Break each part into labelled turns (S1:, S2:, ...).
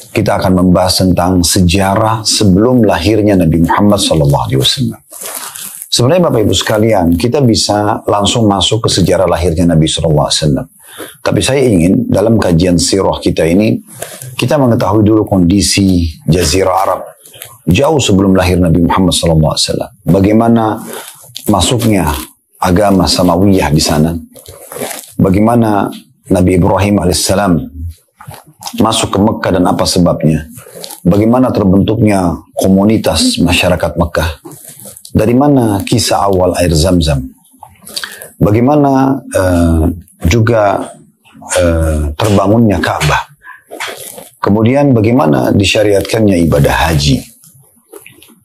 S1: kita akan membahas tentang sejarah sebelum lahirnya Nabi Muhammad SAW. Sebenarnya Bapak Ibu sekalian, kita bisa langsung masuk ke sejarah lahirnya Nabi SAW. Tapi saya ingin dalam kajian sirah kita ini, kita mengetahui dulu kondisi Jazirah Arab jauh sebelum lahir Nabi Muhammad SAW. Bagaimana masuknya agama Samawiyah di sana. Bagaimana Nabi Ibrahim alaihissalam masuk ke Mekah dan apa sebabnya. Bagaimana terbentuknya komunitas masyarakat Mekah. Dari mana kisah awal air Zam-Zam. Bagaimana juga terbangunnya Ka'bah. Kemudian bagaimana disyariatkannya ibadah haji.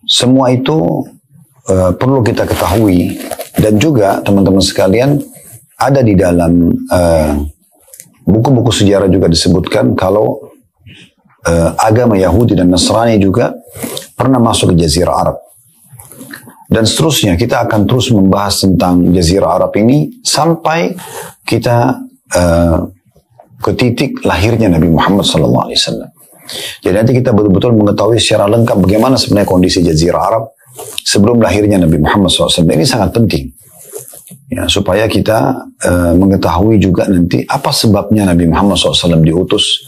S1: Semua itu perlu kita ketahui. Dan juga teman-teman sekalian, ada di dalam buku-buku sejarah juga disebutkan kalau agama Yahudi dan Nasrani juga pernah masuk ke Jazirah Arab. Dan seterusnya kita akan terus membahas tentang Jazirah Arab ini sampai kita ke titik lahirnya Nabi Muhammad SAW. Jadi nanti kita betul-betul mengetahui secara lengkap bagaimana sebenarnya kondisi Jazirah Arab sebelum lahirnya Nabi Muhammad SAW. Ini sangat penting. Ya, supaya kita mengetahui juga nanti apa sebabnya Nabi Muhammad SAW diutus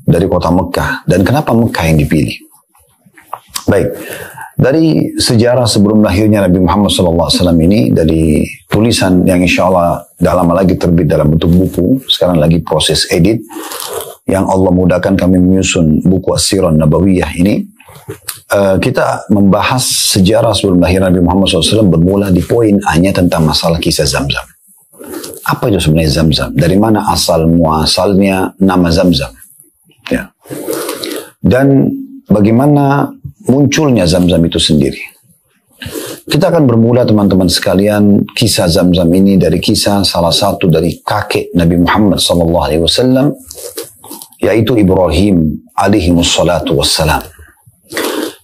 S1: dari kota Mekah dan kenapa Mekah yang dipilih. Baik, dari sejarah sebelum lahirnya Nabi Muhammad SAW ini, dari tulisan yang insya Allah dah lama lagi terbit dalam bentuk buku, sekarang lagi proses edit, yang Allah mudahkan kami menyusun buku As-Sirah Nabawiyah ini. Kita membahas sejarah sebelum lahir Nabi Muhammad SAW bermula di poin hanya tentang masalah kisah Zam-Zam. Apa itu sebenarnya Zam-Zam? Dari mana asal muasalnya nama Zam-Zam? Ya. Dan bagaimana munculnya Zam-Zam itu sendiri? Kita akan bermula teman-teman sekalian kisah Zam-Zam ini dari kisah salah satu dari kakek Nabi Muhammad SAW, yaitu Ibrahim alaihi wassalatu wassalam.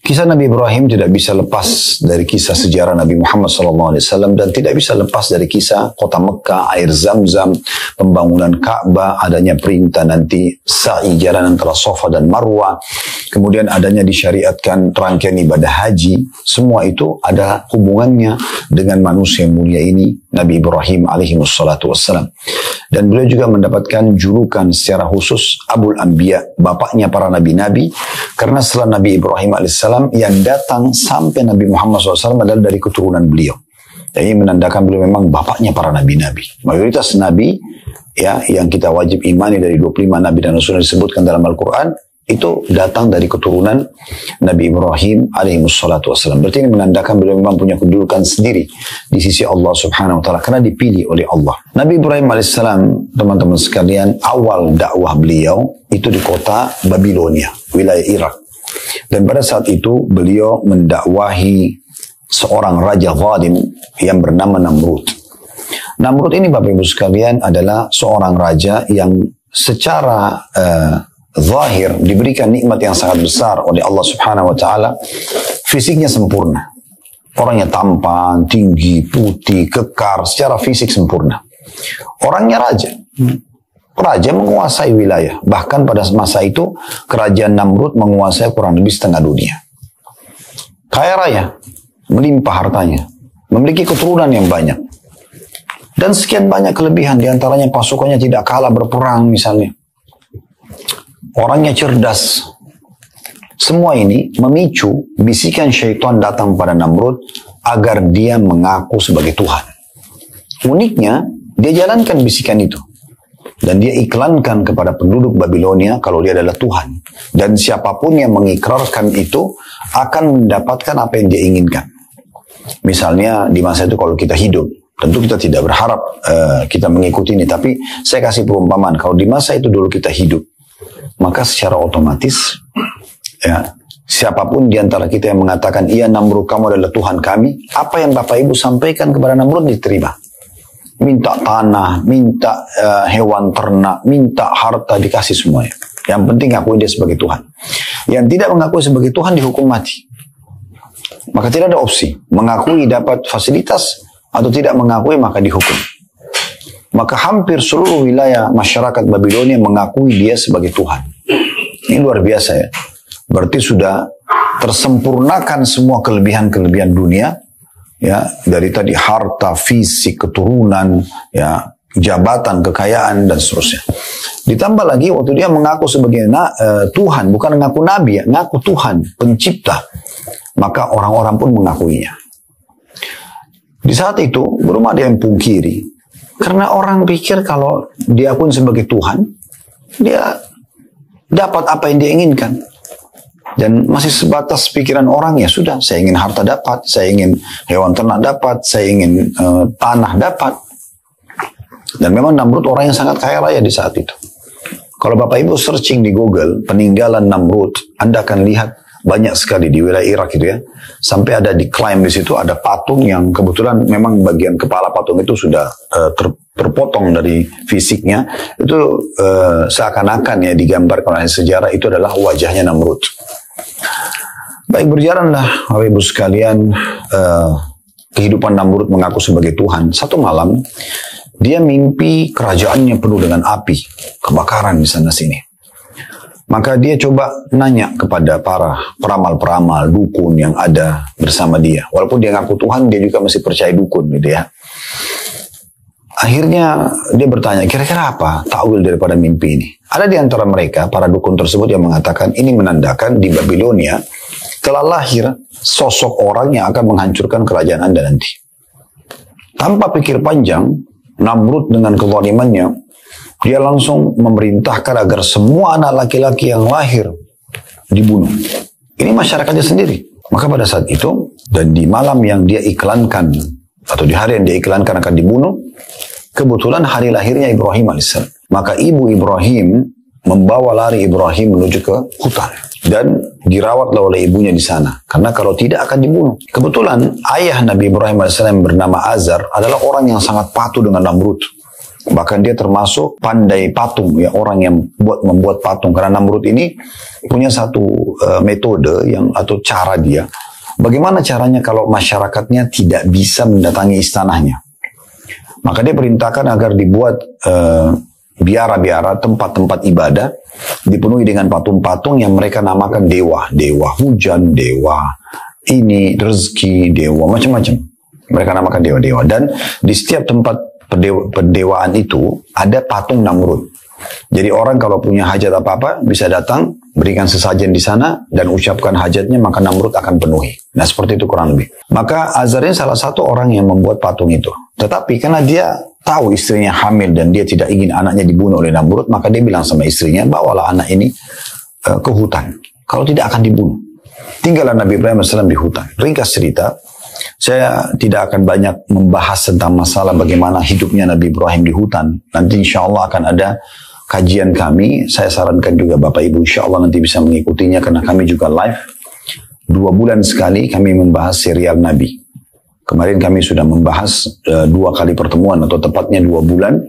S1: Kisah Nabi Ibrahim tidak bisa lepas dari kisah sejarah Nabi Muhammad SAW dan tidak bisa lepas dari kisah kota Mekah, air Zam-Zam, pembangunan Ka'bah, adanya perintah nanti sa'i jalan antara Safa dan Marwah, kemudian adanya disyariatkan rangkaian ibadah haji. Semua itu ada hubungannya dengan manusia yang mulia ini, Nabi Ibrahim alaihi wassalatu wassalam. Dan beliau juga mendapatkan julukan secara khusus Abul Anbiya, bapaknya para nabi-nabi, karena setelah Nabi Ibrahim alaihissalam yang datang sampai Nabi Muhammad SAW adalah dari keturunan beliau. Jadi menandakan beliau memang bapaknya para nabi-nabi. Mayoritas nabi ya yang kita wajib imani dari 25 nabi dan rasul yang disebutkan dalam Al-Quran, itu datang dari keturunan Nabi Ibrahim alaihi wassalatu wassalam. Berarti ini menandakan beliau memang punya kedudukan sendiri di sisi Allah subhanahu wa ta'ala karena dipilih oleh Allah. Nabi Ibrahim alaihissalam, teman-teman sekalian, awal dakwah beliau itu di kota Babilonia, wilayah Irak. Dan pada saat itu beliau mendakwahi seorang raja zalim yang bernama Namrud. Namrud ini Bapak Ibu sekalian adalah seorang raja yang secara zahir diberikan nikmat yang sangat besar oleh Allah subhanahu wa ta'ala. Fisiknya sempurna. Orangnya tampan, tinggi, putih, kekar, secara fisik sempurna. Orangnya raja. Raja menguasai wilayah. Bahkan pada masa itu, kerajaan Namrud menguasai kurang lebih setengah dunia. Kaya raya, melimpah hartanya. Memiliki keturunan yang banyak. Dan sekian banyak kelebihan, diantaranya pasukannya tidak kalah berperang misalnya. Orangnya cerdas. Semua ini memicu bisikan syaitan datang pada Namrud agar dia mengaku sebagai Tuhan. Uniknya, dia jalankan bisikan itu. Dan dia iklankan kepada penduduk Babilonia kalau dia adalah Tuhan. Dan siapapun yang mengikrarkan itu akan mendapatkan apa yang dia inginkan. Misalnya di masa itu kalau kita hidup, tentu kita tidak berharap kita mengikuti ini. Tapi saya kasih perumpamaan, kalau di masa itu dulu kita hidup, maka secara otomatis ya, siapapun di antara kita yang mengatakan iya Namrud kamu adalah Tuhan kami, apa yang Bapak Ibu sampaikan kepada Namrud diterima. Minta tanah, minta hewan ternak, minta harta dikasih semuanya. Yang penting akui dia sebagai Tuhan. Yang tidak mengakui sebagai Tuhan dihukum mati. Maka tidak ada opsi. Mengakui dapat fasilitas atau tidak mengakui maka dihukum. Maka hampir seluruh wilayah masyarakat Babilonia mengakui dia sebagai Tuhan. Ini luar biasa ya. Berarti sudah tersempurnakan semua kelebihan-kelebihan dunia, ya, dari tadi harta, fisik, keturunan, ya, jabatan, kekayaan, dan seterusnya. Ditambah lagi waktu dia mengaku sebagai Tuhan, bukan mengaku Nabi, ya, mengaku Tuhan, pencipta. Maka orang-orang pun mengakuinya. Di saat itu, belum ada yang pungkiri. Karena orang pikir kalau diakui sebagai Tuhan, dia dapat apa yang dia inginkan. Dan masih sebatas pikiran orang, ya sudah, saya ingin harta dapat, saya ingin hewan ternak dapat, saya ingin tanah dapat. Dan memang Namrud orang yang sangat kaya raya di saat itu. Kalau Bapak Ibu searching di Google, peninggalan Namrud, Anda akan lihat banyak sekali di wilayah Irak itu ya. Sampai ada di klaim di situ ada patung yang kebetulan memang bagian kepala patung itu sudah terpotong dari fisiknya. Itu seakan-akan ya digambarkan oleh sejarah itu adalah wajahnya Namrud. Baik, berjalanlah Bapak Ibu sekalian, kehidupan Namrud mengaku sebagai Tuhan. Satu malam dia mimpi kerajaannya penuh dengan api, kebakaran di sana sini. Maka dia coba nanya kepada para peramal-peramal, dukun yang ada bersama dia. Walaupun dia ngaku Tuhan, dia juga masih percaya dukun gitu ya. Akhirnya dia bertanya, kira-kira apa takwil daripada mimpi ini? Ada di antara mereka, para dukun tersebut yang mengatakan, ini menandakan di Babilonia telah lahir sosok orang yang akan menghancurkan kerajaan Anda nanti. Tanpa pikir panjang, Namrud dengan kezalimannya, dia langsung memerintahkan agar semua anak laki-laki yang lahir dibunuh. Ini masyarakatnya sendiri. Maka pada saat itu, dan di malam yang dia iklankan, atau di hari yang dia iklankan akan dibunuh, kebetulan hari lahirnya Ibrahim AS. Maka ibu Ibrahim membawa lari Ibrahim menuju ke hutan. Dan dirawatlah oleh ibunya di sana. Karena kalau tidak akan dibunuh. Kebetulan ayah Nabi Ibrahim AS yang bernama Azar adalah orang yang sangat patuh dengan Namrud. Bahkan dia termasuk pandai patung, ya, orang yang membuat patung. Karena Namrud ini punya satu metode yang atau cara dia. Bagaimana caranya kalau masyarakatnya tidak bisa mendatangi istananya? Maka dia perintahkan agar dibuat biara-biara, tempat-tempat ibadah, dipenuhi dengan patung-patung yang mereka namakan dewa. Dewa hujan, dewa ini, rezeki, dewa, macam-macam. Mereka namakan dewa-dewa. Dan di setiap tempat pendewaan itu ada patung Namrud. Jadi orang kalau punya hajat apa-apa bisa datang, berikan sesajen di sana dan ucapkan hajatnya, maka Namrud akan penuhi. Nah, seperti itu kurang lebih. Maka Azar ini salah satu orang yang membuat patung itu. Tetapi karena dia tahu istrinya hamil dan dia tidak ingin anaknya dibunuh oleh Namrud, maka dia bilang sama istrinya, bawalah anak ini ke hutan. Kalau tidak akan dibunuh. Tinggallah Nabi Ibrahim AS di hutan. Ringkas cerita, saya tidak akan banyak membahas tentang masalah bagaimana hidupnya Nabi Ibrahim di hutan. Nanti insya Allah akan ada kajian kami. Saya sarankan juga Bapak Ibu insya Allah nanti bisa mengikutinya karena kami juga live. 2 bulan sekali kami membahas serial Nabi. Kemarin kami sudah membahas 2 kali pertemuan atau tepatnya 2 bulan.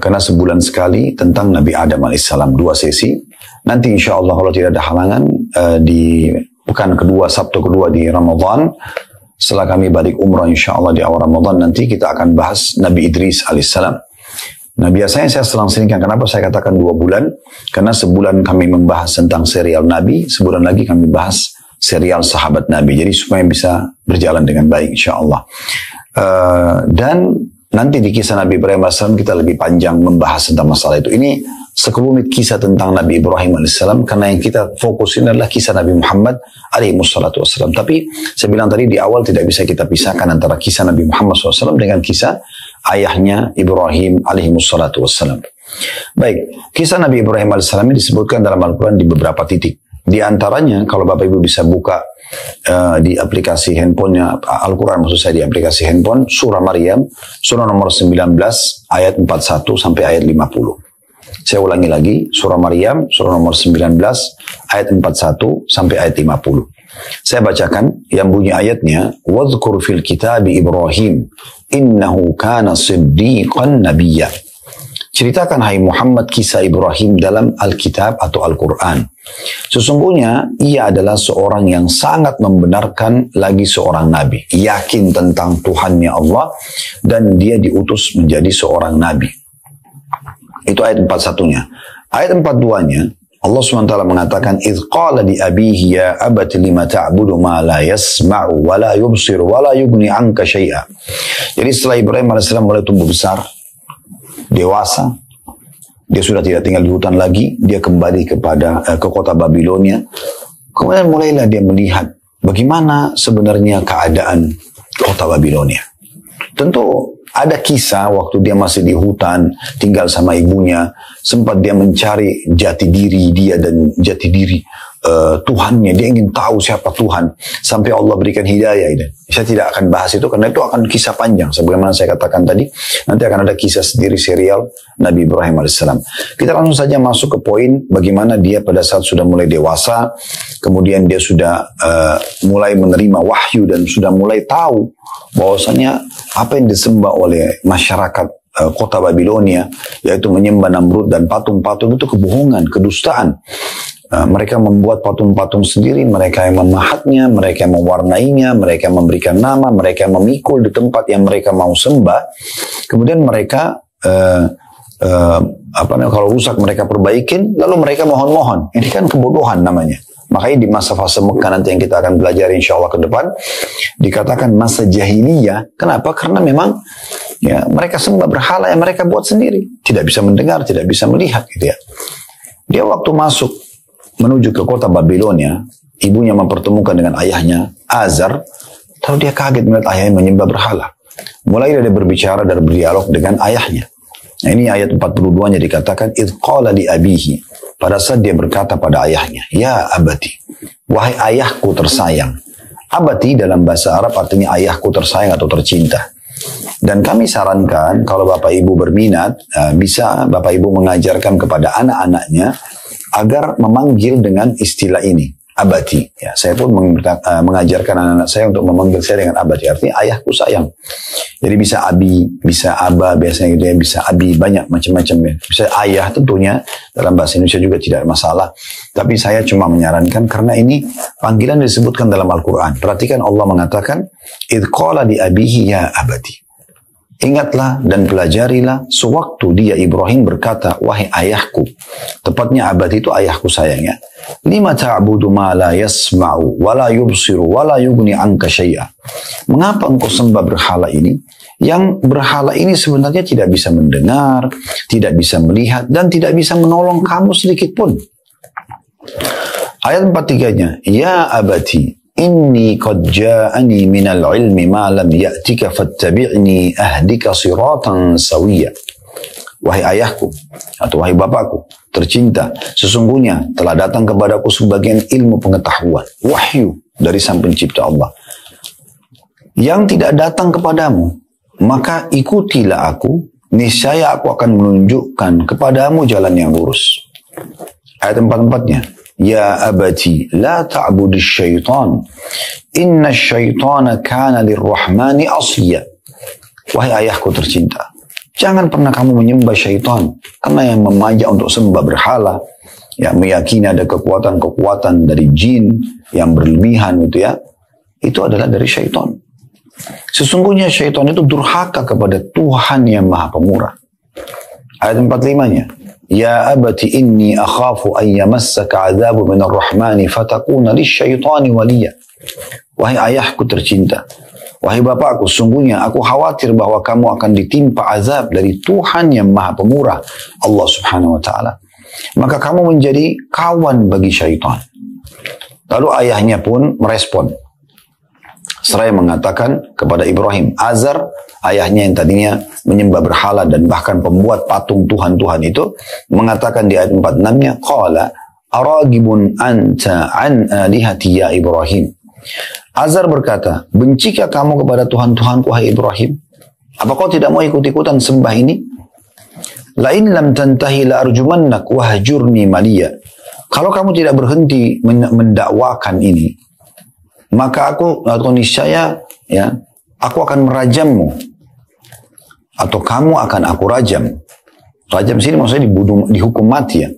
S1: Karena sebulan sekali tentang Nabi Adam AS. 2 sesi. Nanti insya Allah kalau tidak ada halangan di pekan kedua, Sabtu kedua di Ramadan. Setelah kami balik umrah insya Allah di awal Ramadan nanti kita akan bahas Nabi Idris alaihissalam. Nah biasanya saya selang-selingkan. Kenapa saya katakan 2 bulan? Karena sebulan kami membahas tentang serial Nabi, sebulan lagi kami bahas serial sahabat Nabi. Jadi supaya bisa berjalan dengan baik insya Allah. Dan nanti di kisah Nabi Ibrahim AS kita lebih panjang membahas tentang masalah itu. Ini sekelumit kisah tentang Nabi Ibrahim AS karena yang kita fokusin adalah kisah Nabi Muhammad alaihissalam. Tapi saya bilang tadi di awal tidak bisa kita pisahkan antara kisah Nabi Muhammad SAW dengan kisah ayahnya Ibrahim alaihissalam. Baik, kisah Nabi Ibrahim AS ini disebutkan dalam Al-Quran di beberapa titik. Di antaranya kalau Bapak Ibu bisa buka di aplikasi handphonenya Al-Quran, maksud saya di aplikasi handphone, surah Maryam, surah nomor 19 ayat 41 sampai ayat 50. Saya ulangi lagi, surah Maryam, surah nomor 19, ayat 41 sampai ayat 50. Saya bacakan yang bunyi ayatnya, وَذْكُرْ فِي الْكِتَابِ إِبْرَاهِيمِ إِنَّهُ كَانَ صِدِّيقًا نَبِيًّا. Ceritakan hai Muhammad kisah Ibrahim dalam Alkitab atau Al-Quran. Sesungguhnya ia adalah seorang yang sangat membenarkan lagi seorang nabi. Yakin tentang Tuhannya Allah dan dia diutus menjadi seorang nabi. Itu ayat 41-nya. Ayat 42-nya, Allah SWT mengatakan, "Idh qala li abihi ya abati lima ta'budu ma la yasma'u wa la yubsiru wa la yughni 'anka syai'a." Jadi setelah Ibrahim alaihissalam mulai tumbuh besar, dewasa, dia sudah tidak tinggal di hutan lagi, dia kembali ke kota Babilonia. Kemudian mulailah dia melihat bagaimana sebenarnya keadaan kota Babilonia. Tentu ada kisah waktu dia masih di hutan, tinggal sama ibunya, sempat dia mencari jati diri dia dan jati diri Tuhannya. Dia ingin tahu siapa Tuhan, sampai Allah berikan hidayah ini. Saya tidak akan bahas itu karena itu akan kisah panjang. Sebagaimana saya katakan tadi, nanti akan ada kisah sendiri serial Nabi Ibrahim alaihissalam. Kita langsung saja masuk ke poin bagaimana dia pada saat sudah mulai dewasa, kemudian dia sudah mulai menerima wahyu dan sudah mulai tahu bahwasanya apa yang disembah oleh masyarakat kota Babilonia, yaitu menyembah Namrud dan patung-patung, itu kebohongan, kedustaan. Mereka membuat patung-patung sendiri, mereka yang memahatnya, mereka yang mewarnainya, mereka yang memberikan nama, mereka yang memikul di tempat yang mereka mau sembah. Kemudian mereka kalau rusak mereka perbaikin, lalu mereka mohon-mohon. Ini kan kebodohan namanya. Makanya di masa fase Mekah nanti yang kita akan pelajari insya Allah ke depan, dikatakan masa jahiliyah. Kenapa? Karena memang ya mereka sembah berhala yang mereka buat sendiri. Tidak bisa mendengar, tidak bisa melihat gitu ya. Dia waktu masuk menuju ke kota Babilonia, ibunya mempertemukan dengan ayahnya, Azar, lalu dia kaget melihat ayahnya menyembah berhala. Mulai dia berbicara dan berdialog dengan ayahnya. Nah ini ayat 42-nya dikatakan, "Idh qala li abihi." Pada saat dia berkata pada ayahnya, "Ya abati," wahai ayahku tersayang. Abati dalam bahasa Arab artinya ayahku tersayang atau tercinta. Dan kami sarankan kalau Bapak Ibu berminat, bisa Bapak Ibu mengajarkan kepada anak-anaknya agar memanggil dengan istilah ini, abati. Ya, saya pun mengajarkan anak-anak saya untuk memanggil saya dengan abati. Artinya ayahku sayang. Jadi bisa abi, bisa aba, biasanya gitu ya, bisa abi, banyak macam-macam ya. Bisa ayah tentunya, dalam bahasa Indonesia juga tidak masalah. Tapi saya cuma menyarankan karena ini panggilan disebutkan dalam Al-Quran. Perhatikan Allah mengatakan, "Idh qala li abihi ya abati." Ingatlah dan pelajarilah sewaktu dia Ibrahim berkata, "Wahai ayahku." Tepatnya abadi itu ayahku sayangnya. "Lima ta'budu ma la yasma'u wa la yubsiru wa la yughni 'anka syai'a." Mengapa engkau sembah berhala ini? Yang berhala ini sebenarnya tidak bisa mendengar, tidak bisa melihat, dan tidak bisa menolong kamu sedikit pun. Ayat 43-nya, "Ya abati, inni qad ja'ani minal ilmi ma lam ya'tika fattabi'ni ahdika siratan sawiyya." Wahai ayahku atau wahai bapakku tercinta, sesungguhnya telah datang kepadaku sebagian ilmu pengetahuan, wahyu dari Sang Pencipta Allah yang tidak datang kepadamu, maka ikutilah aku, niscaya aku akan menunjukkan kepadamu jalan yang lurus. Ayat 44-nya, "Ya abati la ta'budi syaitan, inna syaitana kana lirrahmani asliya." Wahai ayahku tercinta, jangan pernah kamu menyembah syaitan, karena yang memajak untuk sembah berhala, yang meyakini ada kekuatan-kekuatan dari jin yang berlebihan gitu ya, itu adalah dari syaitan. Sesungguhnya syaitan itu durhaka kepada Tuhan yang Maha Pemurah. Ayat 45-nya, "Ya abati inni akhafu an yamassaka 'adzabu minar rahmani fatakuna lisyaitani waliya." Wahai ayahku tercinta, wahai bapakku, sungguhnya aku khawatir bahwa kamu akan ditimpa azab dari Tuhan yang Maha Pemurah, Allah Subhanahu wa taala. Maka kamu menjadi kawan bagi syaitan. Lalu ayahnya pun merespon. Seraya mengatakan kepada Ibrahim, Azar, ayahnya yang tadinya menyembah berhala dan bahkan pembuat patung Tuhan-Tuhan itu, mengatakan di ayat 46-nya, "Qala aragibun anta an alihati ya Ibrahim." Azar berkata, "Bencikah kamu kepada Tuhan-Tuhanku, hai Ibrahim? Apa kau tidak mau ikut-ikutan sembah ini? Lain lam tantahi la arjumannak wahjurni maliya." Kalau kamu tidak berhenti mendakwakan ini, maka aku atau niscaya ya aku akan merajammu atau kamu akan aku rajam. Rajam sini maksudnya dihukum mati ya.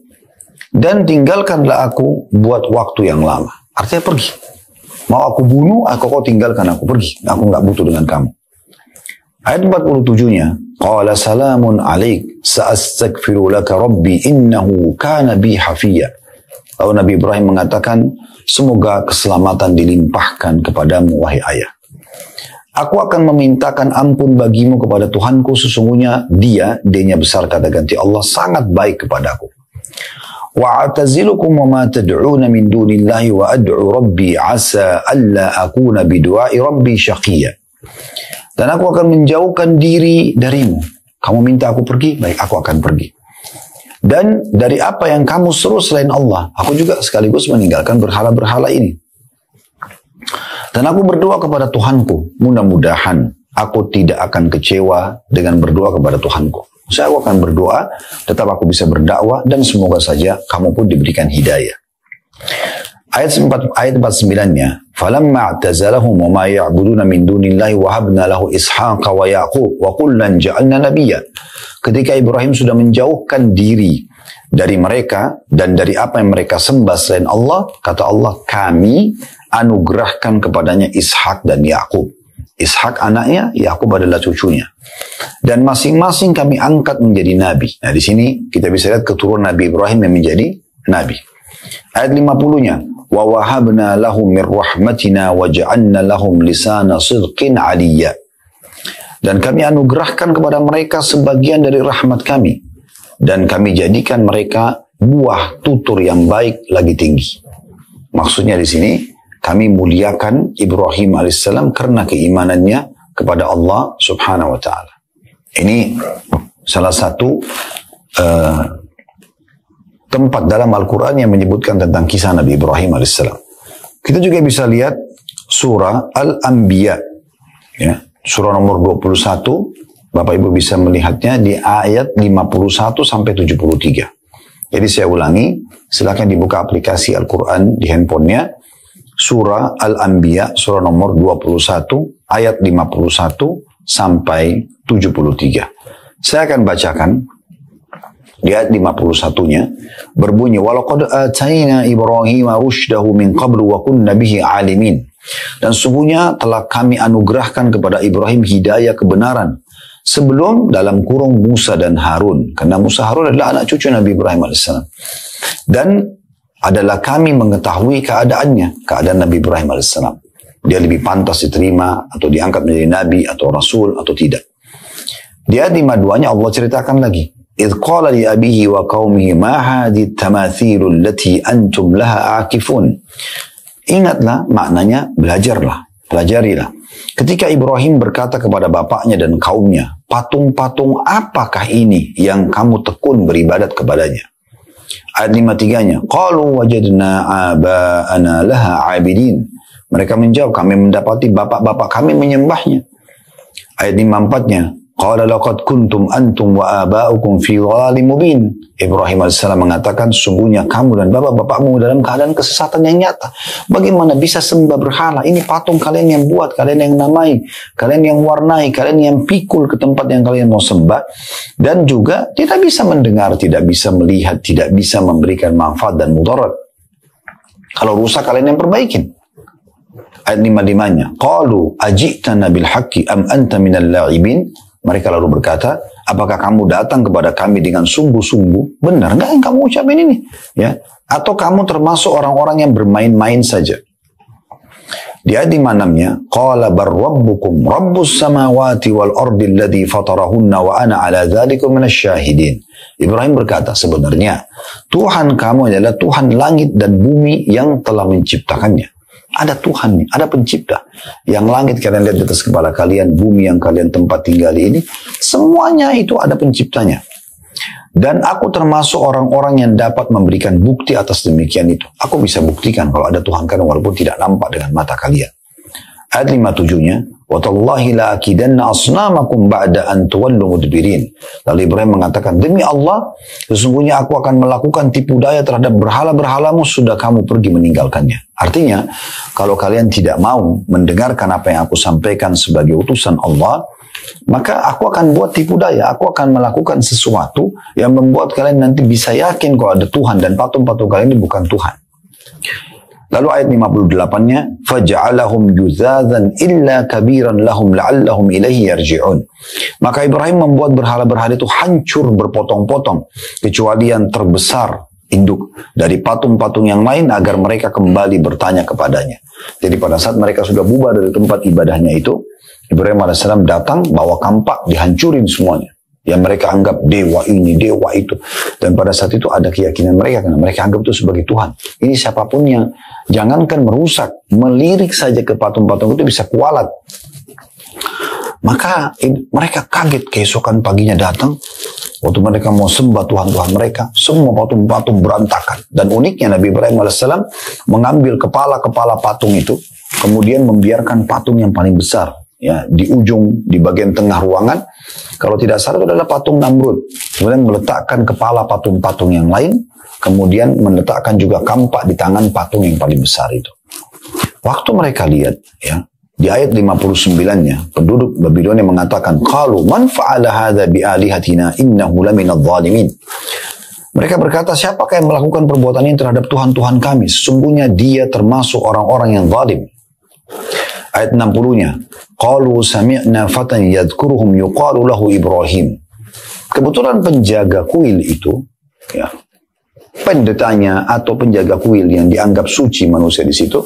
S1: Dan tinggalkanlah aku buat waktu yang lama. Artinya pergi. Mau aku bunuh, kau tinggalkan aku pergi. Aku nggak butuh dengan kamu. Ayat 47-nya, "Qala salamun alaik, sa'astaghfiru laka rabbi innahu kana bi hafiyya." Lalu Nabi Ibrahim mengatakan, semoga keselamatan dilimpahkan kepadamu, wahai ayah. Aku akan memintakan ampun bagimu kepada Tuhanku, sesungguhnya dia besar kata ganti Allah, sangat baik kepadaku. Wa a'tazilukum wa ma tad'una min dunillahi wa ad'u rabbi asa alla akuna bidu'ai rabbi syaqiyya. Dan aku akan menjauhkan diri darimu. Kamu minta aku pergi, baik aku akan pergi. Dan dari apa yang kamu seru selain Allah, aku juga sekaligus meninggalkan berhala-berhala ini. Dan aku berdoa kepada Tuhanku, mudah-mudahan aku tidak akan kecewa dengan berdoa kepada Tuhanku. Saya akan berdoa, tetap aku bisa berdakwah, dan semoga saja kamu pun diberikan hidayah. Ayat 49-nya, "Falamma a'tazalahum wa ma ya'buduna min dunillahi wa habna lahu Ishaqa wa Yaqub wa kullan ja'alna nabiyya." Ketika Ibrahim sudah menjauhkan diri dari mereka dan dari apa yang mereka sembah selain Allah, kata Allah, kami anugerahkan kepadanya Ishak dan Yakub. Ishak anaknya, Yakub adalah cucunya. Dan masing-masing kami angkat menjadi nabi. Nah, di sini kita bisa lihat keturunan Nabi Ibrahim yang menjadi nabi. Ayat 50-nya, wa wahabna lahum min rahmatina wa ja'alna lahum lisana sidqin 'aliyya. Dan kami anugerahkan kepada mereka sebagian dari rahmat kami, dan kami jadikan mereka buah tutur yang baik lagi tinggi. Maksudnya di sini kami muliakan Ibrahim alaihissalam karena keimanannya kepada Allah subhanahu wa ta'ala. Ini salah satu tempat dalam Al-Quran yang menyebutkan tentang kisah Nabi Ibrahim alaihissalam. Kita juga bisa lihat surah Al-Anbiya, ya, surah nomor 21. Bapak Ibu bisa melihatnya di ayat 51 sampai 73. Jadi saya ulangi, silakan dibuka aplikasi Al-Quran di handphonenya. Surah Al-Anbiya, surah nomor 21, ayat 51 sampai 73. Saya akan bacakan di ayat 51-nya, berbunyi, "Walaqad atayna Ibrahim rusydahu min qablu wa kunna bihi alimin." Dan sungguhnya telah kami anugerahkan kepada Ibrahim hidayah kebenaran sebelum dalam kurung Musa dan Harun. Karena Musa Harun adalah anak cucu Nabi Ibrahim AS. Dan adalah kami mengetahui keadaannya, keadaan Nabi Ibrahim AS. Dia lebih pantas diterima atau diangkat menjadi Nabi atau Rasul atau tidak. Di ayat 52-nya Allah ceritakan lagi. "Idh qala li abihi wa qaumihi ma hadhihi tamathilu allati antum laha akifun." Ingatlah, maknanya belajarlah, pelajarilah. Ketika Ibrahim berkata kepada bapaknya dan kaumnya, patung-patung apakah ini yang kamu tekun beribadat kepadanya? Ayat 53-nya, qalu wajadna aba'ana laha 'abidin. Mereka menjawab, kami mendapati bapak-bapak kami menyembahnya. Ayat 54-nya, qala laqad kuntum antum wa aba'ukum fi dhalalin mubin. Ibrahim AS mengatakan, sungguhnya kamu dan bapak-bapakmu dalam keadaan kesesatan yang nyata. Bagaimana bisa sembah berhala? Ini patung kalian yang buat, kalian yang namai, kalian yang warnai, kalian yang pikul ke tempat yang kalian mau sembah. Dan juga tidak bisa mendengar, tidak bisa melihat, tidak bisa memberikan manfaat dan mudarat. Kalau rusak kalian yang perbaikin. Ayat 55-nya, qalu ajitana bil haqqi am anta minal la'ibin. Mereka lalu berkata, apakah kamu datang kepada kami dengan sungguh-sungguh? Benar nggak yang kamu ucapin ini? Ya, atau kamu termasuk orang-orang yang bermain-main saja? Di ayat 56-nya, qala bar rabbukum rabbus samawati wal ardi alladhi fatarahunna wa ana ala dzalikum minasyahidin. Ibrahim berkata, sebenarnya Tuhan kamu adalah Tuhan langit dan bumi yang telah menciptakannya. Ada Tuhan nih, ada pencipta. Yang langit kalian lihat di atas kepala kalian, bumi yang kalian tempat tinggal ini, semuanya itu ada penciptanya. Dan aku termasuk orang-orang yang dapat memberikan bukti atas demikian itu. Aku bisa buktikan kalau ada Tuhan kalian walaupun tidak nampak dengan mata kalian. Ayat 57-nya, "Watallahi la akidanna asnamakum ba'da an tuwallu mudbirin." Lalu Ibrahim mengatakan, demi Allah, sesungguhnya aku akan melakukan tipu daya terhadap berhala-berhalamu sudah kamu pergi meninggalkannya. Artinya, kalau kalian tidak mau mendengarkan apa yang aku sampaikan sebagai utusan Allah, maka aku akan buat tipu daya, aku akan melakukan sesuatu yang membuat kalian nanti bisa yakin kalau ada Tuhan dan patung-patung kalian ini bukan Tuhan. Lalu ayat 58-nya, faja'alahum juzazan illa kabiran lahum la'allahum ilaihi yarji'un. Maka Ibrahim membuat berhala-berhala itu hancur berpotong-potong, kecuali yang terbesar induk dari patung-patung yang lain agar mereka kembali bertanya kepadanya. Jadi pada saat mereka sudah bubar dari tempat ibadahnya itu, Ibrahim AS datang bawa kampak, dihancurin semuanya. Yang mereka anggap dewa ini, dewa itu. Dan pada saat itu ada keyakinan mereka, karena mereka anggap itu sebagai Tuhan. Ini siapapun yang jangankan merusak, melirik saja ke patung-patung itu bisa kualat. Maka mereka kaget keesokan paginya datang. Waktu mereka mau sembah Tuhan-Tuhan mereka, semua patung-patung berantakan. Dan uniknya Nabi Ibrahim AS mengambil kepala-kepala patung itu, kemudian membiarkan patung yang paling besar. Ya, di ujung, di bagian tengah ruangan. Kalau tidak salah itu adalah patung Namrud. Kemudian meletakkan kepala patung-patung yang lain, kemudian meletakkan juga kampak di tangan patung yang paling besar itu. Waktu mereka lihat, ya, di ayat 59-nya, penduduk Babilonia mengatakan, "Qalu man fa'ala hadza bi alihatina innahu laminadh dhalimin." Mereka berkata, siapakah yang melakukan perbuatan ini terhadap Tuhan-Tuhan kami? Sesungguhnya dia termasuk orang-orang yang zalim. Ayat 60-nya, "Qalu sami'na fatan yadhkuruhum yuqalu lahu Ibrahim." Kebetulan penjaga kuil itu, ya, pendetanya atau penjaga kuil yang dianggap suci manusia di situ,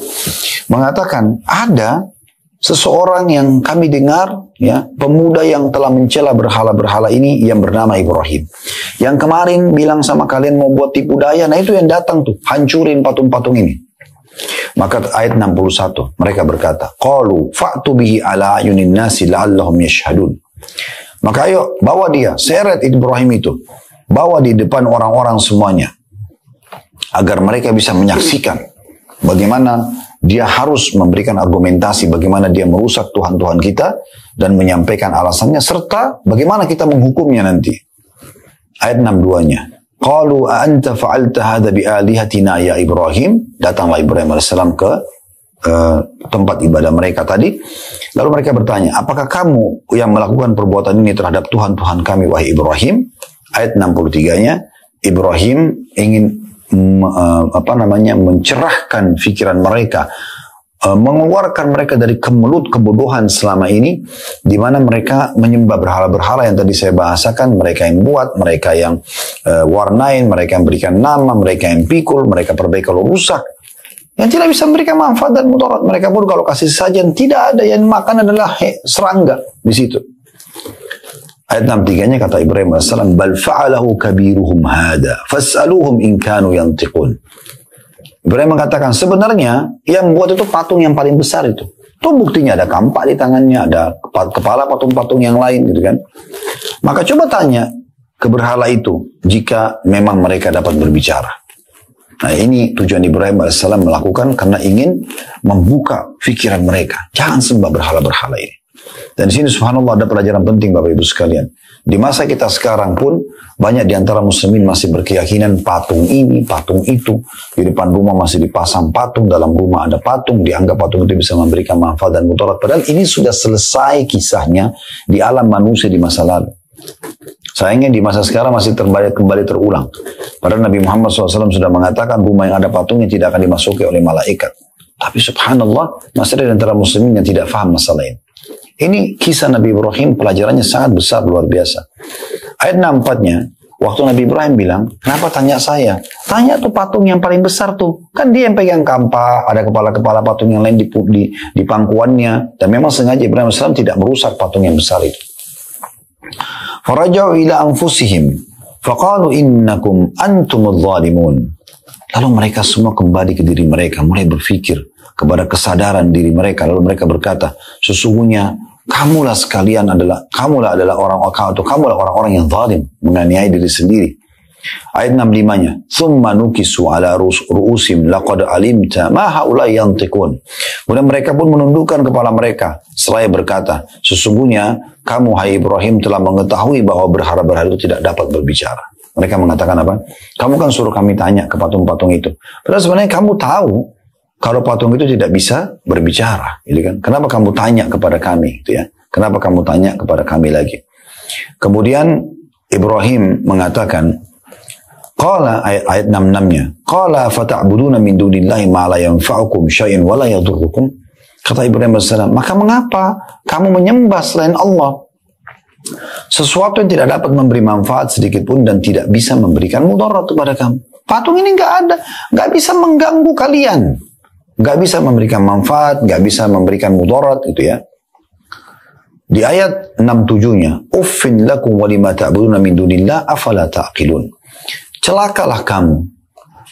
S1: mengatakan, ada seseorang yang kami dengar, ya, pemuda yang telah mencela berhala-berhala ini yang bernama Ibrahim. Yang kemarin bilang sama kalian mau buat tipu daya, nah itu yang datang tuh, hancurin patung-patung ini. Maka ayat 61, mereka berkata, "Qalu fa'tu bihi ala ayunin nasi la'allahum yashhadun." Maka ayo, bawa dia, seret Ibrahim itu, bawa di depan orang-orang semuanya, agar mereka bisa menyaksikan bagaimana dia harus memberikan argumentasi bagaimana dia merusak Tuhan-Tuhan kita dan menyampaikan alasannya serta bagaimana kita menghukumnya nanti. Ayat 62-nya. Qalu a'anta fa'alta hadza bi'alihatina ya Ibrahim. Datanglah Ibrahim AS ke tempat ibadah mereka tadi. Lalu mereka bertanya, apakah kamu yang melakukan perbuatan ini terhadap Tuhan-Tuhan kami wahai Ibrahim? Ayat 63-nya, Ibrahim ingin mencerahkan pikiran mereka, mengeluarkan mereka dari kemelut kebodohan selama ini, di mana mereka menyembah berhala-berhala yang tadi saya bahasakan, mereka yang buat, mereka yang warnain, mereka yang berikan nama, mereka yang pikul, mereka perbaiki kalau rusak, yang tidak bisa memberikan manfaat dan mudarat. Mereka pun kalau kasih sajian tidak ada, yang makan adalah serangga di situ. Ayat 63-nya kata Ibrahim AS, "Bal fa'alahu kabiruhum hada, fas'aluhum in kanu yantiqun." Ibrahim mengatakan, sebenarnya yang buat itu patung yang paling besar itu. Itu buktinya ada kampak di tangannya, ada kepala patung-patung yang lain gitu kan. Maka coba tanya ke berhala itu, jika memang mereka dapat berbicara. Nah ini tujuan Ibrahim AS melakukan karena ingin membuka pikiran mereka. Jangan sembah berhala-berhala ini. Dan di sini subhanallah ada pelajaran penting Bapak Ibu sekalian. Di masa kita sekarang pun banyak di antara muslimin masih berkeyakinan patung ini, patung itu. Di depan rumah masih dipasang patung, dalam rumah ada patung, dianggap patung itu bisa memberikan manfaat dan mudarat. Padahal ini sudah selesai kisahnya di alam manusia di masa lalu. Sayangnya di masa sekarang masih kembali terulang. Padahal Nabi Muhammad SAW sudah mengatakan rumah yang ada patungnya tidak akan dimasuki oleh malaikat. Tapi subhanallah masih ada di antara muslimin yang tidak faham masalah ini. Ini kisah Nabi Ibrahim, pelajarannya sangat besar, luar biasa. Ayat 64-nya, waktu Nabi Ibrahim bilang, kenapa tanya saya? Tanya tuh patung yang paling besar tuh. Kan dia yang pegang kampak, ada kepala-kepala patung yang lain di pangkuannya. Dan memang sengaja Ibrahim AS tidak merusak patung yang besar itu. Faraja'u ila anfusihim, faqalu innakum antumudz zalimun. Lalu mereka semua kembali ke diri mereka, mulai berpikir kepada kesadaran diri mereka. Lalu mereka berkata, sesungguhnya kamulah adalah orang-orang yang zalim, menganiaya diri sendiri. Ayat 65-nya, "Tsumma nukisu ala ru'usim laqad alimta ma haula yantiqun." Kemudian mereka pun menundukkan kepala mereka seraya berkata, sesungguhnya kamu hai Ibrahim telah mengetahui bahwa berhala-berhala itu tidak dapat berbicara. Mereka mengatakan apa? Kamu kan suruh kami tanya ke patung-patung itu. Padahal sebenarnya kamu tahu kalau patung itu tidak bisa berbicara, gitu kan? Kenapa kamu tanya kepada kami, gitu ya? Kenapa kamu tanya kepada kami lagi? Kemudian Ibrahim mengatakan, qala ayat 66-nya, qala fata'buduna min dunillahi ma la yanfa'ukum syai'an wa la yadurrukum. Kata Ibrahim AS, maka mengapa kamu menyembah selain Allah sesuatu yang tidak dapat memberi manfaat sedikit pun dan tidak bisa memberikan mudarat kepada kamu? Patung ini nggak ada, nggak bisa mengganggu kalian, nggak bisa memberikan manfaat, nggak bisa memberikan mudarat gitu ya. Di ayat 67-nya, uffin lakum walima ta'buduna min dunillah afala ta'qilun. Celakalah kamu,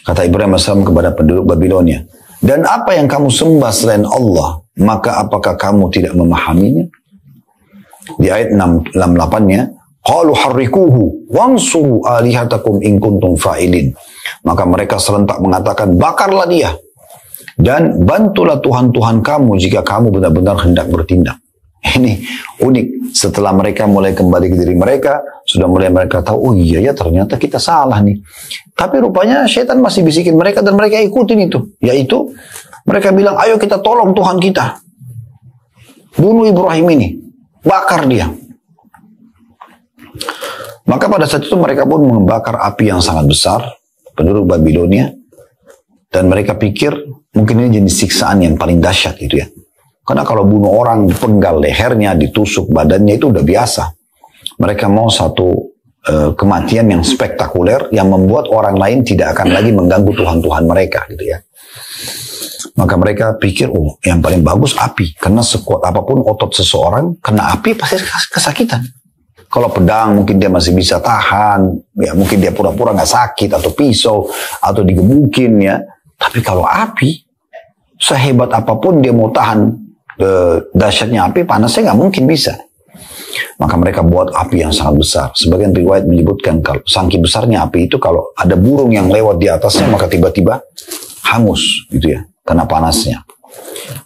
S1: kata Ibrahim AS kepada penduduk Babilonia. Dan apa yang kamu sembah selain Allah, maka apakah kamu tidak memahaminya? Di ayat 68-nya, qalu harrikuhu wansuru alihatakum in kuntum fa'ilin. Maka mereka serentak mengatakan, bakarlah dia dan bantulah Tuhan-Tuhan kamu jika kamu benar-benar hendak bertindak. Ini unik. Setelah mereka mulai kembali ke diri mereka, sudah mulai mereka tahu, oh iya ya ternyata kita salah nih. Tapi rupanya syaitan masih bisikin mereka dan mereka ikutin itu. Yaitu mereka bilang, ayo kita tolong Tuhan kita. Bunuh Ibrahim ini. Bakar dia. Maka pada saat itu mereka pun membakar api yang sangat besar, penduduk Babilonia. Dan mereka pikir, mungkin ini jenis siksaan yang paling dahsyat gitu ya. Karena kalau bunuh orang, dipenggal lehernya, ditusuk badannya, itu udah biasa. Mereka mau satu kematian yang spektakuler, yang membuat orang lain tidak akan lagi mengganggu Tuhan-Tuhan mereka gitu ya. Maka mereka pikir, oh yang paling bagus api. Karena sekuat apapun otot seseorang, kena api pasti kesakitan. Kalau pedang mungkin dia masih bisa tahan, ya mungkin dia pura-pura nggak sakit, atau pisau, atau digebukin ya. Tapi kalau api, sehebat apapun dia mau tahan dahsyatnya api, panasnya nggak mungkin bisa. Maka mereka buat api yang sangat besar. Sebagian riwayat menyebutkan kalau saking besarnya api itu, kalau ada burung yang lewat di atasnya maka tiba-tiba hangus gitu ya, karena panasnya.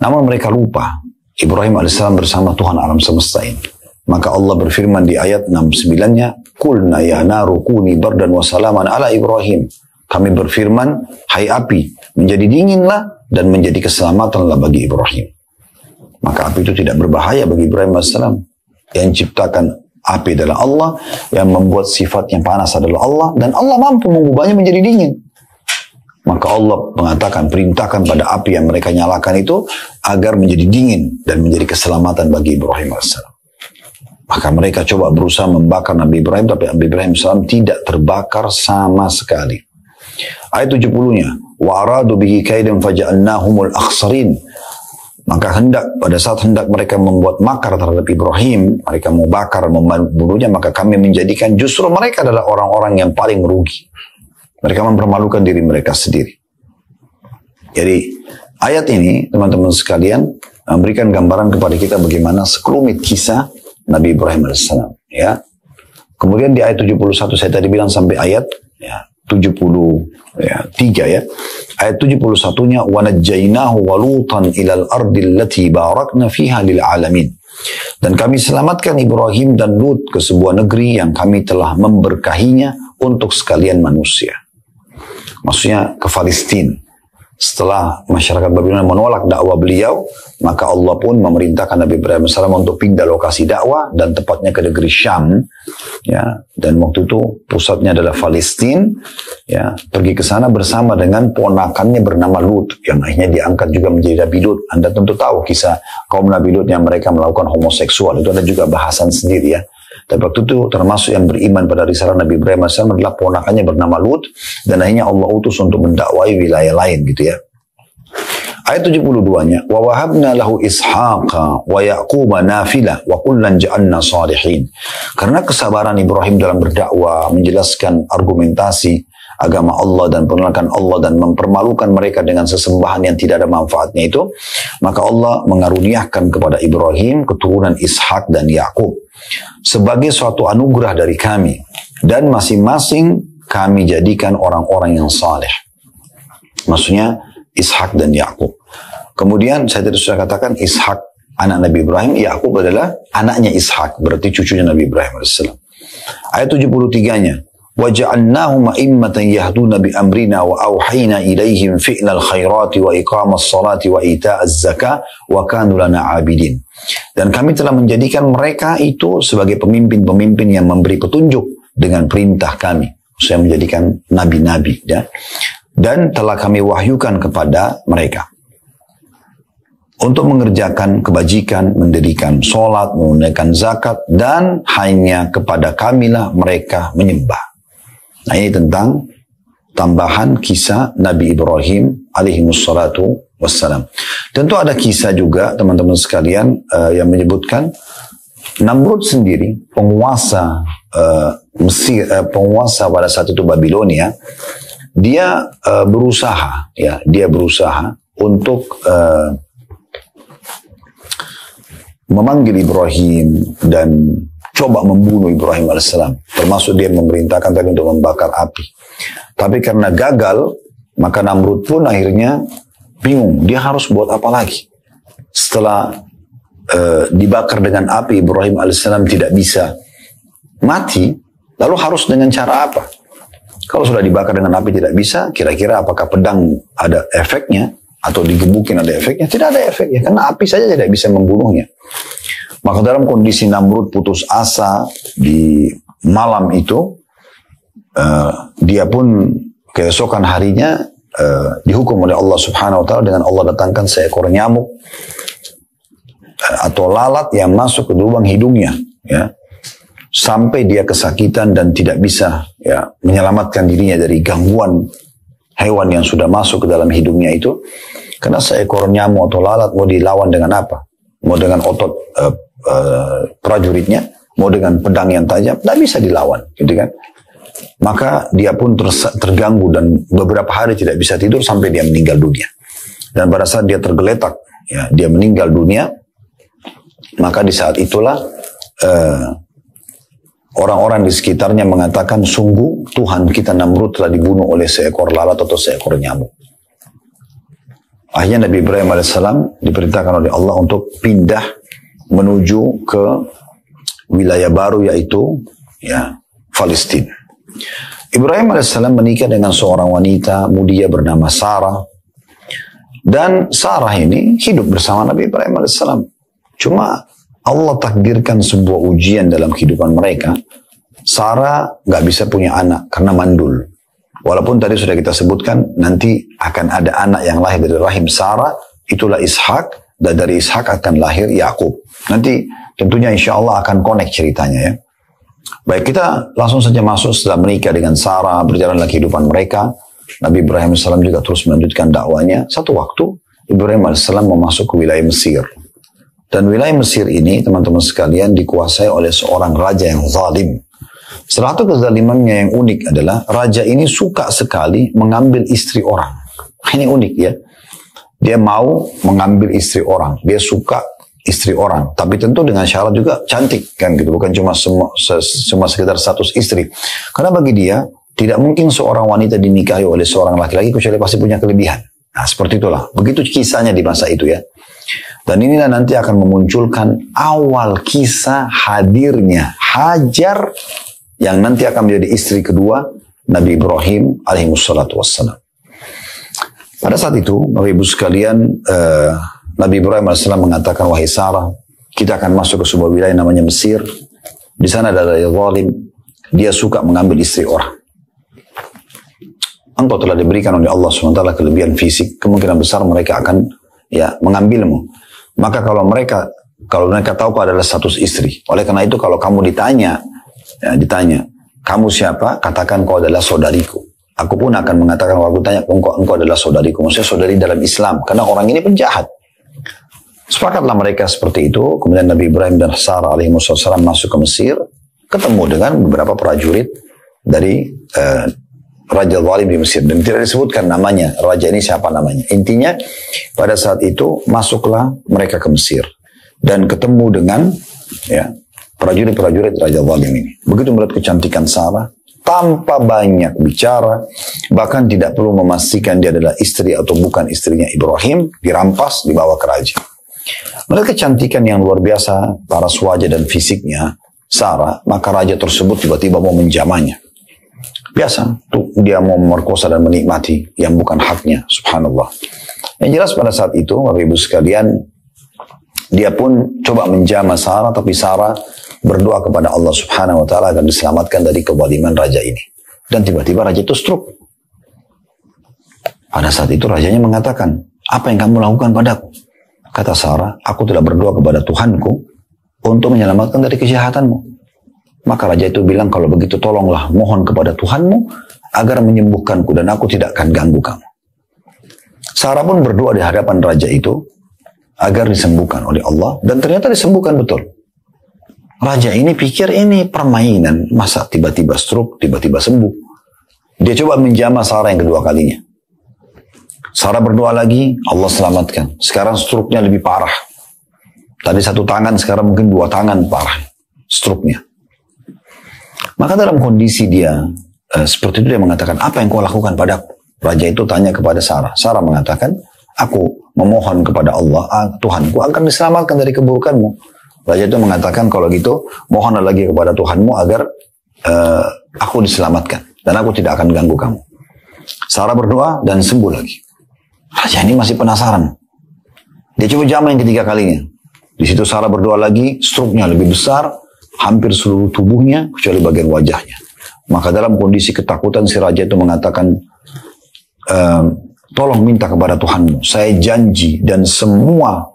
S1: Namun mereka lupa Ibrahim alaihissalam bersama Tuhan alam semesta ini. Maka Allah berfirman di ayat 69-nya, Qulna ya naru kuni bardan wa salaman ala Ibrahim. Kami berfirman, hai api, menjadi dinginlah dan menjadi keselamatanlah bagi Ibrahim. Maka api itu tidak berbahaya bagi Ibrahim AS. Yang ciptakan api adalah Allah, yang membuat sifat yang panas adalah Allah, dan Allah mampu mengubahnya menjadi dingin. Maka Allah mengatakan, perintahkan pada api yang mereka nyalakan itu, agar menjadi dingin dan menjadi keselamatan bagi Ibrahim AS. Maka mereka coba berusaha membakar Nabi Ibrahim, tapi Nabi Ibrahim AS tidak terbakar sama sekali. Ayat 70-nya, wa aradu bihi kaidan faja'alnahumul akhsarin. Maka pada saat hendak mereka membuat makar terhadap Ibrahim, mereka mau bakar, membunuhnya, maka kami menjadikan justru mereka adalah orang-orang yang paling rugi. Mereka mempermalukan diri mereka sendiri. Jadi ayat ini teman-teman sekalian memberikan gambaran kepada kita bagaimana sekelumit kisah Nabi Ibrahim AS. Ya. Kemudian di ayat 71 saya tadi bilang sampai ayat 73 ya. Ayat 71-nya wa najjaynahu wa lutan ilal ardil lati barakna fiha lil alamin. Dan kami selamatkan Ibrahim dan Lut ke sebuah negeri yang kami telah memberkahinya untuk sekalian manusia. Maksudnya ke Palestina. Setelah masyarakat Babilonia menolak dakwah beliau, maka Allah pun memerintahkan Nabi Ibrahim AS untuk pindah lokasi dakwah dan tepatnya ke negeri Syam. Ya, dan waktu itu pusatnya adalah Palestina. Ya, pergi ke sana bersama dengan ponakannya bernama Lut, yang akhirnya diangkat juga menjadi Nabi Lut. Anda tentu tahu kisah kaum Nabi Lut yang mereka melakukan homoseksual. Itu ada juga bahasan sendiri ya. Tapi waktu itu termasuk yang beriman pada risalah Nabi Ibrahim AS adalah ponakannya bernama Lut, dan akhirnya Allah utus untuk mendakwai wilayah lain gitu ya. Ayat 72-nya, wa wahabna lahu ishaqa wa yaquba nafila wa kullan ja'alna salihin. Karena kesabaran Ibrahim dalam berdakwah, menjelaskan argumentasi agama Allah dan penolakan Allah dan mempermalukan mereka dengan sesembahan yang tidak ada manfaatnya itu, maka Allah mengaruniakan kepada Ibrahim keturunan Ishak dan Yakub sebagai suatu anugerah dari kami, dan masing-masing kami jadikan orang-orang yang saleh. Maksudnya Ishak dan Yakub. Kemudian saya tadi sudah katakan Ishak anak Nabi Ibrahim, Yakub adalah anaknya Ishak, berarti cucunya Nabi Ibrahim AS. Ayat 73-nya, وَجَعَلْنَاهُمْ أَئِمَّةً يَهْدُونَ بِأَمْرِنَا وَأَوْحَيْنَا إِلَيْهِمْ فِعْلَ الْخَيْرَاتِ وَإِقَامَ الصَّلَاةِ وَإِيتَاءَ الزَّكَاةِ وَكَانُوا لَنَا عَابِدِينَ. Dan kami telah menjadikan mereka itu sebagai pemimpin-pemimpin yang memberi petunjuk dengan perintah kami. Saya menjadikan nabi-nabi ya. Dan telah kami wahyukan kepada mereka untuk mengerjakan kebajikan, mendirikan sholat, menunaikan zakat, dan hanya kepada kamilah mereka menyembah. Nah ini tentang tambahan kisah Nabi Ibrahim alaihi wassalatu wassalam. Tentu ada kisah juga teman-teman sekalian yang menyebutkan Namrud sendiri, penguasa Mesir, penguasa pada saat itu Babilonia, dia berusaha untuk memanggil Ibrahim dan coba membunuh Ibrahim alaihissalam. Termasuk dia memerintahkan tadi untuk membakar api. Tapi karena gagal, maka Namrud pun akhirnya bingung. Dia harus buat apa lagi? Setelah dibakar dengan api, Ibrahim alaihissalam tidak bisa mati, lalu harus dengan cara apa? Kalau sudah dibakar dengan api tidak bisa, kira-kira apakah pedang ada efeknya? Atau digebukin ada efeknya? Tidak ada efeknya, karena api saja tidak bisa membunuhnya. Maka dalam kondisi Namrud putus asa di malam itu, dia pun keesokan harinya dihukum oleh Allah Subhanahu Wa Taala dengan Allah datangkan seekor nyamuk atau lalat yang masuk ke lubang hidungnya, ya, sampai dia kesakitan dan tidak bisa menyelamatkan dirinya dari gangguan hewan yang sudah masuk ke dalam hidungnya itu. Karena seekor nyamuk atau lalat mau dilawan dengan apa? Mau dengan otot prajuritnya, mau dengan pedang yang tajam, tidak bisa dilawan, gitu kan? Maka dia pun terganggu dan beberapa hari tidak bisa tidur sampai dia meninggal dunia. Dan pada saat dia tergeletak, ya, dia meninggal dunia, maka di saat itulah orang-orang di sekitarnya mengatakan, sungguh Tuhan kita Namrud telah dibunuh oleh seekor lalat atau seekor nyamuk. Akhirnya Nabi Ibrahim alaihissalam diperintahkan oleh Allah untuk pindah menuju ke wilayah baru, yaitu Palestina. Ibrahim alaihissalam menikah dengan seorang wanita mulia bernama Sarah, dan Sarah ini hidup bersama Nabi Ibrahim alaihissalam. Cuma Allah takdirkan sebuah ujian dalam kehidupan mereka. Sarah nggak bisa punya anak karena mandul. Walaupun tadi sudah kita sebutkan nanti akan ada anak yang lahir dari rahim Sarah, itulah Ishak, dan dari Ishak akan lahir Yakub. Nanti tentunya insya Allah akan connect ceritanya, ya. Baik, kita langsung saja masuk. Setelah menikah dengan Sarah, berjalanlah kehidupan mereka. Nabi Ibrahim AS juga terus melanjutkan dakwanya. Satu waktu Ibrahim AS memasuk ke wilayah Mesir. Dan wilayah Mesir ini, teman-teman sekalian, dikuasai oleh seorang raja yang zalim. Salah satu kezalimannya yang unik adalah raja ini suka sekali mengambil istri orang. Ini unik, ya. Dia mau mengambil istri orang. Dia suka istri orang. Tapi tentu dengan syarat juga cantik, kan gitu. Bukan cuma sekedar status istri. Karena bagi dia, tidak mungkin seorang wanita dinikahi oleh seorang laki-laki kecuali pasti punya kelebihan. Nah, seperti itulah. Begitu kisahnya di masa itu, ya. Dan inilah nanti akan memunculkan awal kisah hadirnya Hajar yang nanti akan menjadi istri kedua Nabi Ibrahim alaihi wassalatu wassalam. Pada saat itu, Bapak Ibu sekalian, Nabi Ibrahim AS mengatakan, wahai Sarah, kita akan masuk ke sebuah wilayah namanya Mesir. Di sana ada raja zalim, dia suka mengambil istri orang. Engkau telah diberikan oleh Allah SWT kelebihan fisik, kemungkinan besar mereka akan mengambilmu. Maka kalau mereka tahu kau adalah status istri, oleh karena itu kalau kamu ditanya, kamu siapa? Katakan kau adalah saudariku. Aku pun akan mengatakan, kalau aku tanya, engkau adalah saudariku. Maksudnya saudari dalam Islam, karena orang ini penjahat. Sepakatlah mereka seperti itu. Kemudian Nabi Ibrahim dan Sarah alaihi wassalam masuk ke Mesir, ketemu dengan beberapa prajurit dari raja zalim di Mesir. Dan tidak disebutkan namanya, raja ini siapa namanya. Intinya, pada saat itu masuklah mereka ke Mesir. Dan ketemu dengan prajurit-prajurit raja zalim ini. Begitu melihat kecantikan Sarah, tanpa banyak bicara, bahkan tidak perlu memastikan dia adalah istri atau bukan istrinya Ibrahim, dirampas, dibawa ke raja. Melihat kecantikan yang luar biasa, paras wajah dan fisiknya Sarah, maka raja tersebut tiba-tiba mau menjamahnya. Biasa, tuh dia mau memerkosa dan menikmati yang bukan haknya, subhanallah. Yang jelas pada saat itu, Bapak Ibu sekalian, dia pun coba menjamah Sarah, tapi Sarah berdoa kepada Allah Subhanahu Wa Taala agar diselamatkan dari kezaliman raja ini. Dan tiba-tiba raja itu stroke. Pada saat itu rajanya mengatakan, apa yang kamu lakukan padaku? Kata Sarah, aku telah berdoa kepada Tuhanku untuk menyelamatkan dari kejahatanmu. Maka raja itu bilang, kalau begitu tolonglah mohon kepada Tuhanmu agar menyembuhkanku dan aku tidak akan ganggu kamu. Sarah pun berdoa di hadapan raja itu agar disembuhkan oleh Allah, dan ternyata disembuhkan betul. Raja ini pikir ini permainan, masa tiba-tiba stroke, tiba-tiba sembuh. Dia coba menjamah Sarah yang kedua kalinya. Sarah berdoa lagi, Allah selamatkan. Sekarang stroke-nya lebih parah. Tadi satu tangan, sekarang mungkin dua tangan parah stroke-nya. Maka dalam kondisi dia seperti itu, dia mengatakan, apa yang kau lakukan padaku? Raja itu tanya kepada Sarah. Sarah mengatakan, aku memohon kepada Allah, Tuhanku akan diselamatkan dari keburukanmu. Raja itu mengatakan, kalau gitu, mohonlah lagi kepada Tuhanmu agar aku diselamatkan. Dan aku tidak akan ganggu kamu. Sarah berdoa dan sembuh lagi. Raja ini masih penasaran. Dia coba jamah yang ketiga kalinya. Di situ Sarah berdoa lagi, stroke-nya lebih besar, hampir seluruh tubuhnya, kecuali bagian wajahnya. Maka dalam kondisi ketakutan, si raja itu mengatakan, tolong minta kepada Tuhanmu. Saya janji dan semua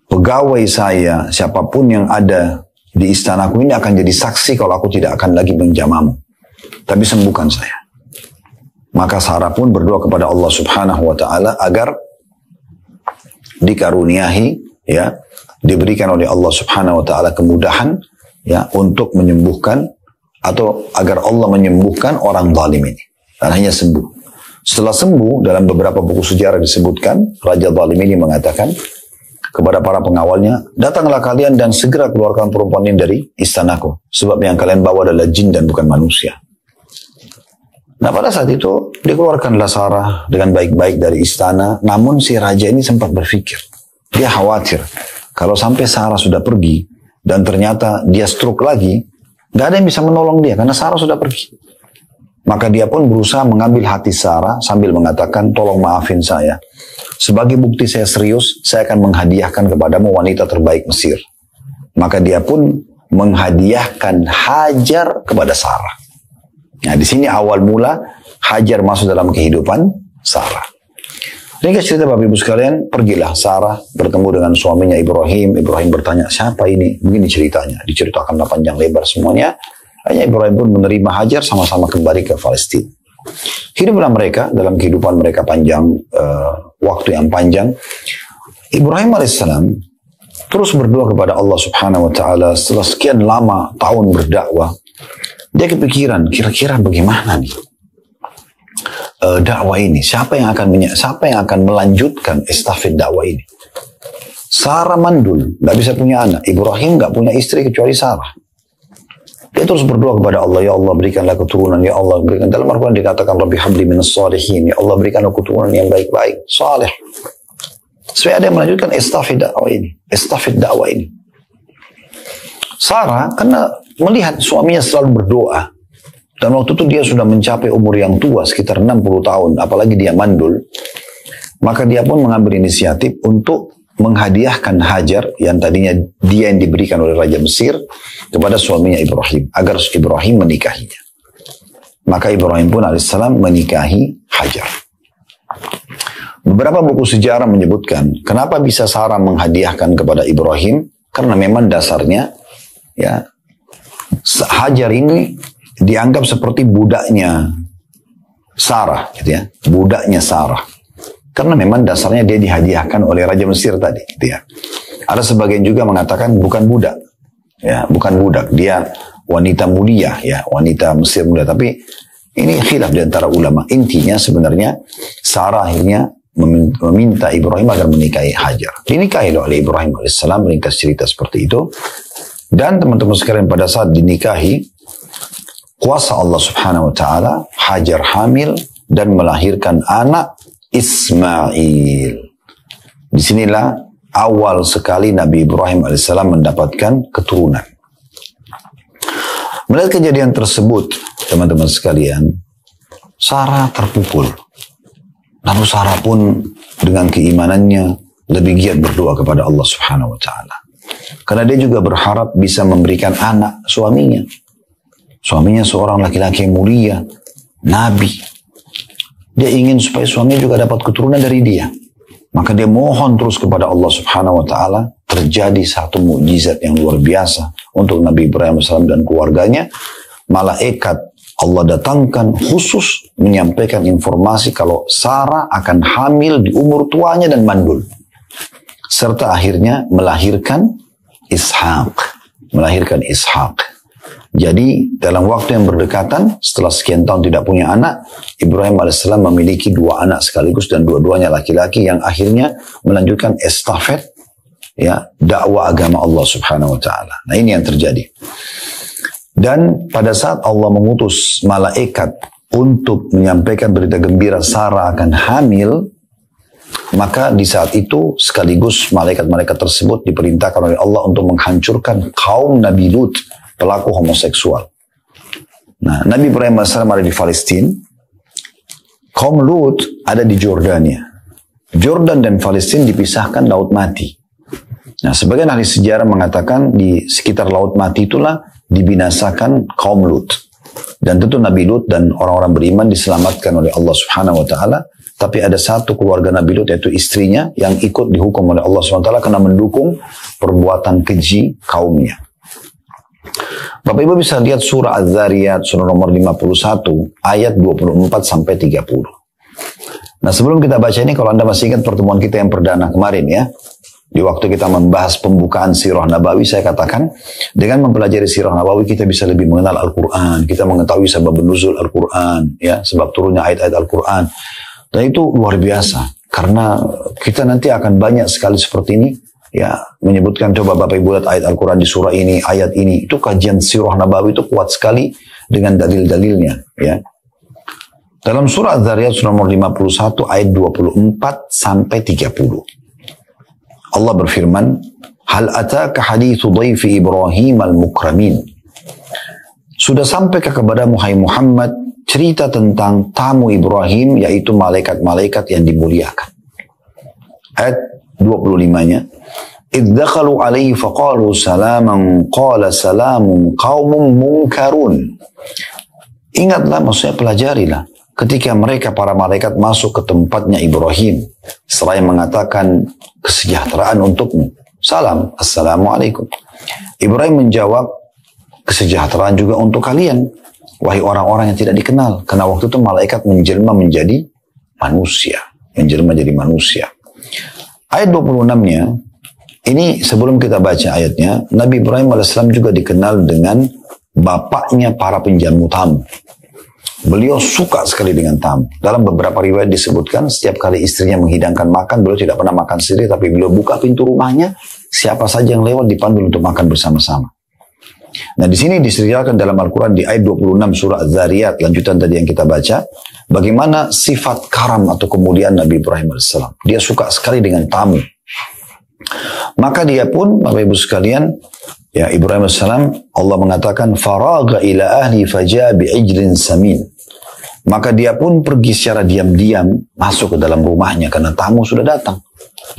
S1: pegawai saya, siapapun yang ada di istanaku ini akan jadi saksi kalau aku tidak akan lagi menjamahmu. Tapi sembuhkan saya. Maka Sarah pun berdoa kepada Allah Subhanahu wa Ta'ala agar dikaruniahi, diberikan oleh Allah Subhanahu wa Ta'ala kemudahan untuk menyembuhkan, atau agar Allah menyembuhkan orang zalim ini. Dan hanya sembuh. Setelah sembuh, dalam beberapa buku sejarah disebutkan, Raja zalim ini mengatakan kepada para pengawalnya, datanglah kalian dan segera keluarkan perempuan ini dari istanaku. Sebab yang kalian bawa adalah jin dan bukan manusia. Nah, pada saat itu, dikeluarkanlah Sarah dengan baik-baik dari istana. Namun si raja ini sempat berpikir. Dia khawatir. Kalau sampai Sarah sudah pergi, dan ternyata dia stroke lagi, gak ada yang bisa menolong dia, karena Sarah sudah pergi. Maka dia pun berusaha mengambil hati Sarah, sambil mengatakan, tolong maafin saya. Sebagai bukti saya serius, saya akan menghadiahkan kepadamu wanita terbaik Mesir. Maka dia pun menghadiahkan Hajar kepada Sarah. Nah, di sini awal mula Hajar masuk dalam kehidupan Sarah. Ringkas cerita Bapak Ibu sekalian, pergilah Sarah bertemu dengan suaminya Ibrahim. Ibrahim bertanya, siapa ini? Begini ceritanya. Diceritakanlah panjang lebar semuanya. Hanya Ibrahim pun menerima Hajar, sama-sama kembali ke Palestina. Hiduplah mereka dalam kehidupan mereka panjang, waktu yang panjang. Ibrahim alaihissalam terus berdoa kepada Allah Subhanahu wa Ta'ala. Setelah sekian lama tahun berdakwah, dia kepikiran, kira-kira bagaimana nih dakwah ini? Siapa yang akan melanjutkan estafet dakwah ini? Sarah mandul, nggak bisa punya anak. Ibrahim nggak punya istri kecuali Sarah. Dia terus berdoa kepada Allah, ya Allah berikanlah keturunan, ya Allah berikan. Dalam Al-Quran dikatakan, Rabbi habli minas salihin, ya Allah berikanlah keturunan yang baik-baik, saleh. Supaya ada yang melanjutkan estafet dakwah ini. Sarah karena melihat suaminya selalu berdoa, dan waktu itu dia sudah mencapai umur yang tua, sekitar 60 tahun, apalagi dia mandul, maka dia pun mengambil inisiatif untuk menghadiahkan Hajar yang tadinya dia yang diberikan oleh Raja Mesir kepada suaminya Ibrahim, agar Ibrahim menikahinya. Maka Ibrahim pun alaihissalam menikahi Hajar. Beberapa buku sejarah menyebutkan kenapa bisa Sarah menghadiahkan kepada Ibrahim, karena memang dasarnya Hajar ini dianggap seperti budaknya Sarah, budaknya Sarah. Karena memang dasarnya dia dihadiahkan oleh Raja Mesir tadi, Ada sebagian juga mengatakan bukan budak, bukan budak, dia wanita mulia, wanita Mesir mulia. Tapi ini khilaf di antara ulama. Intinya sebenarnya Sarah akhirnya meminta Ibrahim agar menikahi Hajar. Dinikahi oleh Ibrahim alaihissalam, ringkas cerita seperti itu. Dan teman-teman sekalian, pada saat dinikahi, kuasa Allah Subhanahu wa Ta'ala, Hajar hamil dan melahirkan anak Ismail. Disinilah awal sekali Nabi Ibrahim alaihissalam mendapatkan keturunan. Melihat kejadian tersebut, teman-teman sekalian, Sarah terpukul. Lalu Sarah pun dengan keimanannya lebih giat berdoa kepada Allah Subhanahu wa Ta'ala. Karena dia juga berharap bisa memberikan anak suaminya. Suaminya seorang laki-laki yang mulia, nabi. Dia ingin supaya suaminya juga dapat keturunan dari dia. Maka dia mohon terus kepada Allah Subhanahu wa Ta'ala. Terjadi satu mukjizat yang luar biasa untuk Nabi Ibrahim AS dan keluarganya. Malaikat Allah datangkan khusus menyampaikan informasi kalau Sarah akan hamil di umur tuanya dan mandul. Serta akhirnya melahirkan Ishak. Jadi dalam waktu yang berdekatan, setelah sekian tahun tidak punya anak, Ibrahim AS memiliki 2 anak sekaligus dan dua-duanya laki-laki yang akhirnya melanjutkan estafet ya dakwah agama Allah Subhanahu wa taala. Nah, ini yang terjadi. Dan pada saat Allah mengutus malaikat untuk menyampaikan berita gembira Sarah akan hamil, maka di saat itu sekaligus malaikat-malaikat tersebut diperintahkan oleh Allah untuk menghancurkan kaum Nabi Lut, pelaku homoseksual. Nah, Nabi Ibrahim AS ada di Palestina, kaum Lut ada di Jordania. Jordan dan Palestina dipisahkan Laut Mati. Nah, sebagian ahli sejarah mengatakan di sekitar Laut Mati itulah dibinasakan kaum Lut. Dan tentu Nabi Lut dan orang-orang beriman diselamatkan oleh Allah Subhanahu wa taala, tapi ada satu keluarga Nabi Lut yaitu istrinya yang ikut dihukum oleh Allah Subhanahu wa taala karena mendukung perbuatan keji kaumnya. Bapak Ibu bisa lihat surah Az-Zariyat surah nomor 51 ayat 24 sampai 30. Nah, sebelum kita baca ini, kalau Anda masih ingat pertemuan kita yang perdana kemarin ya, di waktu kita membahas pembukaan Sirah Nabawi, saya katakan dengan mempelajari Sirah Nabawi kita bisa lebih mengenal Al-Quran, kita mengetahui sebab nuzul Al-Quran, ya, sebab turunnya ayat-ayat Al-Quran. Dan itu luar biasa, karena kita nanti akan banyak sekali seperti ini, ya, menyebutkan coba Bapak Ibu lihat ayat Al-Quran di surah ini, ayat ini, itu kajian Sirah Nabawi itu kuat sekali dengan dalil-dalilnya, ya. Dalam surah Az-Zariyat surah nomor 51 ayat 24 sampai 30. Allah berfirman, Hal ataka hadithu dhaifi Ibrahim al-mukramin. Sudah sampaikah kepadamu hai Muhammad cerita tentang tamu Ibrahim, yaitu malaikat-malaikat yang dimuliakan. Ayat 25-nya. Idh dakhalu alaihi faqalu salaman qala salamun qaumun munkarun. Ingatlah, maksudnya pelajarilah. Ketika mereka para malaikat masuk ke tempatnya Ibrahim, seraya mengatakan kesejahteraan untukmu. Salam, assalamualaikum. Ibrahim menjawab, kesejahteraan juga untuk kalian, wahai orang-orang yang tidak dikenal. Karena waktu itu malaikat menjelma menjadi manusia. Ayat 26-nya, ini sebelum kita baca ayatnya, Nabi Ibrahim AS juga dikenal dengan bapaknya para penjamu tamu. Beliau suka sekali dengan tamu. Dalam beberapa riwayat disebutkan setiap kali istrinya menghidangkan makan, beliau tidak pernah makan sendiri, tapi beliau buka pintu rumahnya, siapa saja yang lewat dipanggil untuk makan bersama-sama. Nah, di sini diceritakan dalam Al-Quran di ayat 26 surah Az-Zariyat, lanjutan tadi yang kita baca, bagaimana sifat karam atau kemuliaan Nabi Ibrahim AS. Dia suka sekali dengan tamu. Maka dia pun, Bapak Ibu sekalian, ya, Ibrahim AS, Allah mengatakan, Faraga ila ahli faja bi'ijlin samin. Maka dia pun pergi secara diam-diam masuk ke dalam rumahnya karena tamu sudah datang.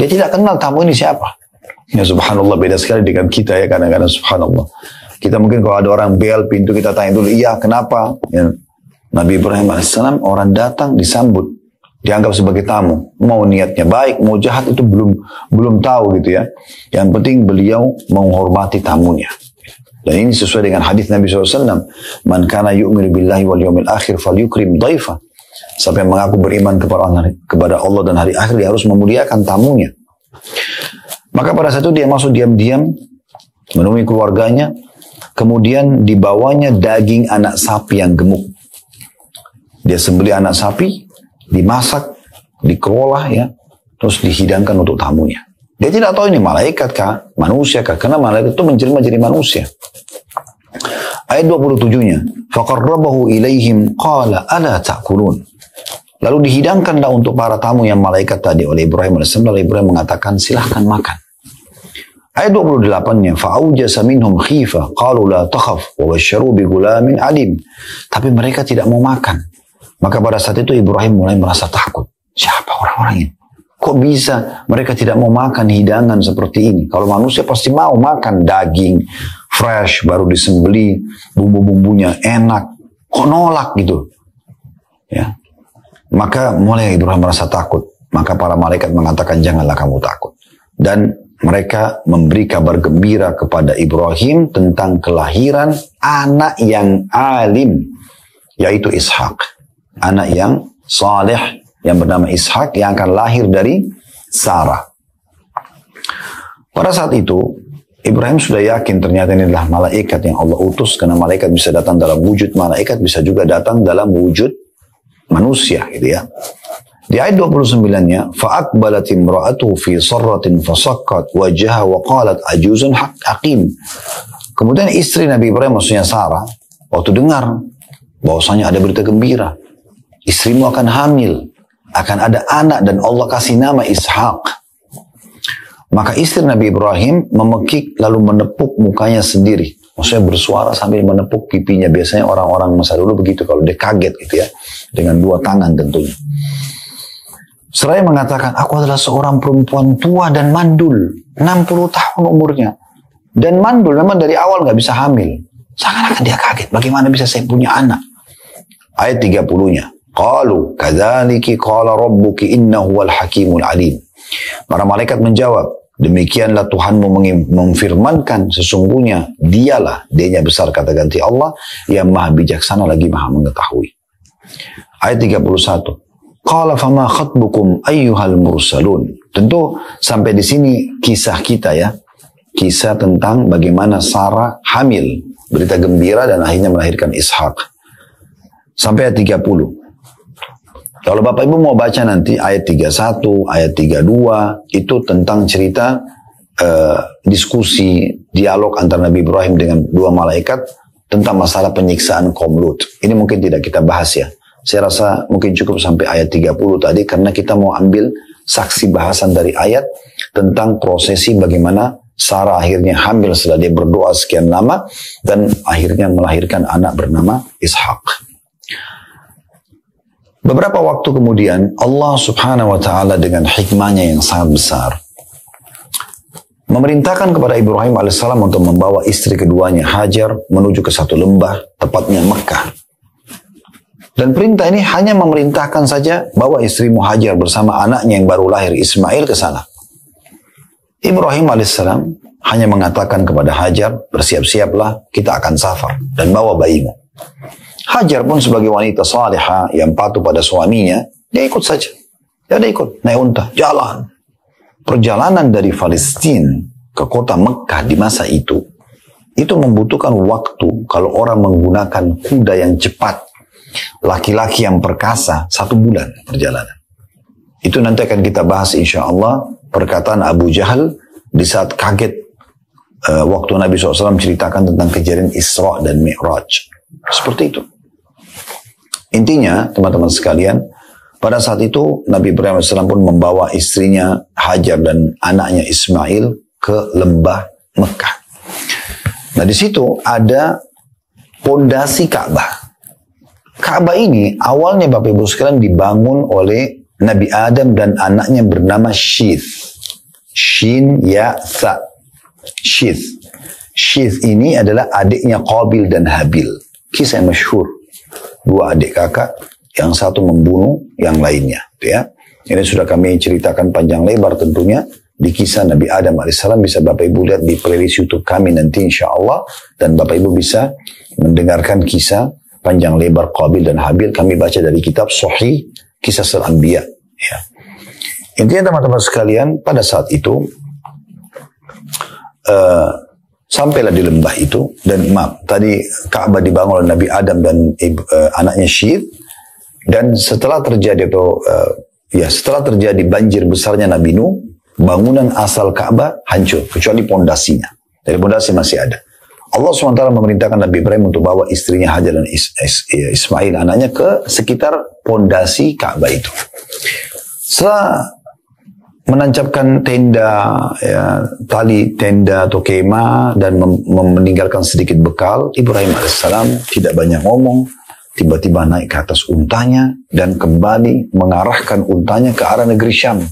S1: Dia tidak kenal tamu ini siapa. Ya subhanallah, beda sekali dengan kita ya, kadang-kadang subhanallah. Kita mungkin kalau ada orang bel pintu kita tanya dulu, iya kenapa? Ya, Nabi Ibrahim AS orang datang disambut, dianggap sebagai tamu. Mau niatnya baik, mau jahat itu belum tahu gitu ya. Yang penting beliau menghormati tamunya. Dan ini sesuai dengan hadis Nabi SAW. Man kana yu'minu billahi wal yawmil akhir falyukrim dhaifa. Siapa yang mengaku beriman kepada Allah dan hari akhir, dia harus memuliakan tamunya. Maka pada saat itu dia masuk diam-diam menemui keluarganya. Kemudian dibawanya daging anak sapi yang gemuk. Dia sembelih anak sapi, dimasak, dikelola ya, terus dihidangkan untuk tamunya. Dia tidak tahu ini malaikat kah, manusia kah, karena malaikat itu menjelma jadi manusia. Ayat 27-nya, faqarrabahu ilaihim qala ala ta'kulun. Lalu dihidangkanlah untuk para tamu yang malaikat tadi oleh Ibrahim AS. Lalu Ibrahim mengatakan, silahkan makan. Ayat 28-nya, fa'aujasa minhum khifa qalu la takhaf wa basyaru bi gulamin alim. Tapi mereka tidak mau makan. Maka pada saat itu Ibrahim mulai merasa takut. Siapa orang-orang ini? Kok bisa mereka tidak mau makan hidangan seperti ini? Kalau manusia pasti mau makan daging fresh, baru disembeli, bumbu-bumbunya enak. Kok nolak gitu? Ya. Maka mulai Ibrahim merasa takut. Maka para malaikat mengatakan, janganlah kamu takut. Dan mereka memberi kabar gembira kepada Ibrahim tentang kelahiran anak yang alim. yaitu Ishak. Anak yang saleh yang bernama Ishak yang akan lahir dari Sarah. Pada saat itu, Ibrahim sudah yakin ternyata ini adalah malaikat yang Allah utus, karena malaikat bisa datang dalam wujud malaikat, bisa juga datang dalam wujud manusia, gitu ya. Di ayat 29-nya, فَأَقْبَلَتِ امْرَأَتُهُ فِي صَرَّةٍ فَصَكَّتْ وَجْهَهَا وَقَالَتْ عَجُوزٌ حَكِيمٌ. Kemudian istri Nabi Ibrahim, maksudnya Sarah, waktu dengar bahwasanya ada berita gembira, istrimu akan hamil, akan ada anak dan Allah kasih nama Ishak. Maka istri Nabi Ibrahim memekik lalu menepuk mukanya sendiri. Maksudnya bersuara sambil menepuk pipinya. Biasanya orang-orang masa dulu begitu kalau dia kaget gitu ya. Dengan dua tangan tentunya. Seraya mengatakan, aku adalah seorang perempuan tua dan mandul. 60 tahun umurnya. Dan mandul memang dari awal gak bisa hamil. Seakan-akan dia kaget. Bagaimana bisa saya punya anak? Ayat 30-nya. Qalu kadzaliki qala rabbuki innahu wal hakimul alim. Para malaikat menjawab, demikianlah Tuhanmu memfirmankan, sesungguhnya dialah, dianya besar kata ganti Allah, yang maha bijaksana lagi maha mengetahui. Ayat 31. Qala fama khatbukum ayyuhal mursalun. Tentu sampai di sini kisah kita ya. Kisah tentang bagaimana Sarah hamil, berita gembira dan akhirnya melahirkan Ishak. Sampai ayat 30. Kalau Bapak Ibu mau baca nanti ayat 31, ayat 32, itu tentang cerita diskusi, dialog antara Nabi Ibrahim dengan dua malaikat tentang masalah penyiksaan kaum Lut. Ini mungkin tidak kita bahas ya. Saya rasa mungkin cukup sampai ayat 30 tadi, karena kita mau ambil saksi bahasan dari ayat tentang prosesi bagaimana Sarah akhirnya hamil setelah dia berdoa sekian lama dan akhirnya melahirkan anak bernama Ishak. Beberapa waktu kemudian Allah subhanahu wa ta'ala dengan hikmahnya yang sangat besar memerintahkan kepada Ibrahim alaihissalam untuk membawa istri keduanya Hajar menuju ke satu lembah, tepatnya Mekah. Dan perintah ini hanya memerintahkan saja bawa istrimu Hajar bersama anaknya yang baru lahir Ismail ke sana. Ibrahim alaihissalam hanya mengatakan kepada Hajar, bersiap-siaplah, kita akan safar dan bawa bayimu. Hajar pun sebagai wanita salihah yang patuh pada suaminya, dia ikut saja. Dia ikut, naik unta, jalan. Perjalanan dari Palestina ke kota Mekah di masa itu membutuhkan waktu kalau orang menggunakan kuda yang cepat, laki-laki yang perkasa, 1 bulan perjalanan. Itu nanti akan kita bahas insya Allah perkataan Abu Jahal di saat kaget waktu Nabi SAW ceritakan tentang kejadian Isra dan Mi'raj. Seperti itu. Intinya, teman-teman sekalian, pada saat itu Nabi Ibrahim AS pun membawa istrinya Hajar dan anaknya Ismail ke lembah Mekah. Nah di situ ada pondasi Ka'bah. Ka'bah ini awalnya Bapak Ibu sekalian dibangun oleh Nabi Adam dan anaknya bernama Syith. Shin Ya Tha. Syith. Syith ini adalah adiknya Qabil dan Habil. Kisah yang masyhur. 2 adik kakak, yang satu membunuh yang lainnya. Ya. Ini sudah kami ceritakan panjang lebar tentunya di kisah Nabi Adam AS. Bisa Bapak Ibu lihat di playlist YouTube kami nanti insya Allah. Dan Bapak Ibu bisa mendengarkan kisah panjang lebar Qabil dan Habil. Kami baca dari kitab Sahih Kisah Al-Anbiya. Ya. Intinya teman-teman sekalian, pada saat itu sampailah di lembah itu, dan tadi Ka'bah dibangun oleh Nabi Adam dan anaknya Syith, dan setelah terjadi setelah terjadi banjir besarnya Nabi Nuh, bangunan asal Ka'bah hancur kecuali pondasinya. Dari pondasi masih ada. Allah SWT memerintahkan Nabi Ibrahim untuk bawa istrinya Hajar dan Ismail anaknya ke sekitar pondasi Ka'bah itu. Setelah menancapkan tenda, ya, tali tenda atau kemah dan meninggalkan sedikit bekal, Ibrahim AS tidak banyak ngomong, tiba-tiba naik ke atas untanya dan kembali mengarahkan untanya ke arah negeri Syam.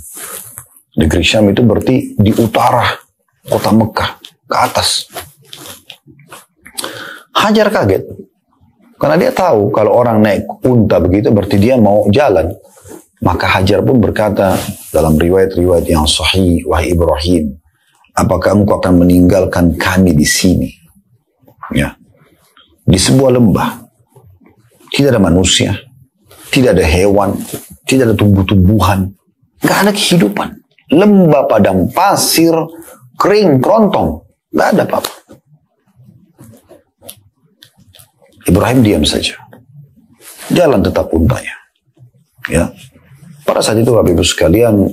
S1: Negeri Syam itu berarti di utara kota Mekah, ke atas. Hajar kaget, karena dia tahu kalau orang naik unta begitu berarti dia mau jalan. Maka Hajar pun berkata dalam riwayat-riwayat yang sahih, wahai Ibrahim, apakah engkau akan meninggalkan kami di sini? Ya, di sebuah lembah, Tidak ada manusia, tidak ada hewan, tidak ada tumbuh-tumbuhan, nggak ada kehidupan. Lembah padang pasir, kering, kerontong, nggak ada apa-apa. Ibrahim diam saja, jalan tetap untanya. Ya, pada saat itu Bapak Ibu sekalian,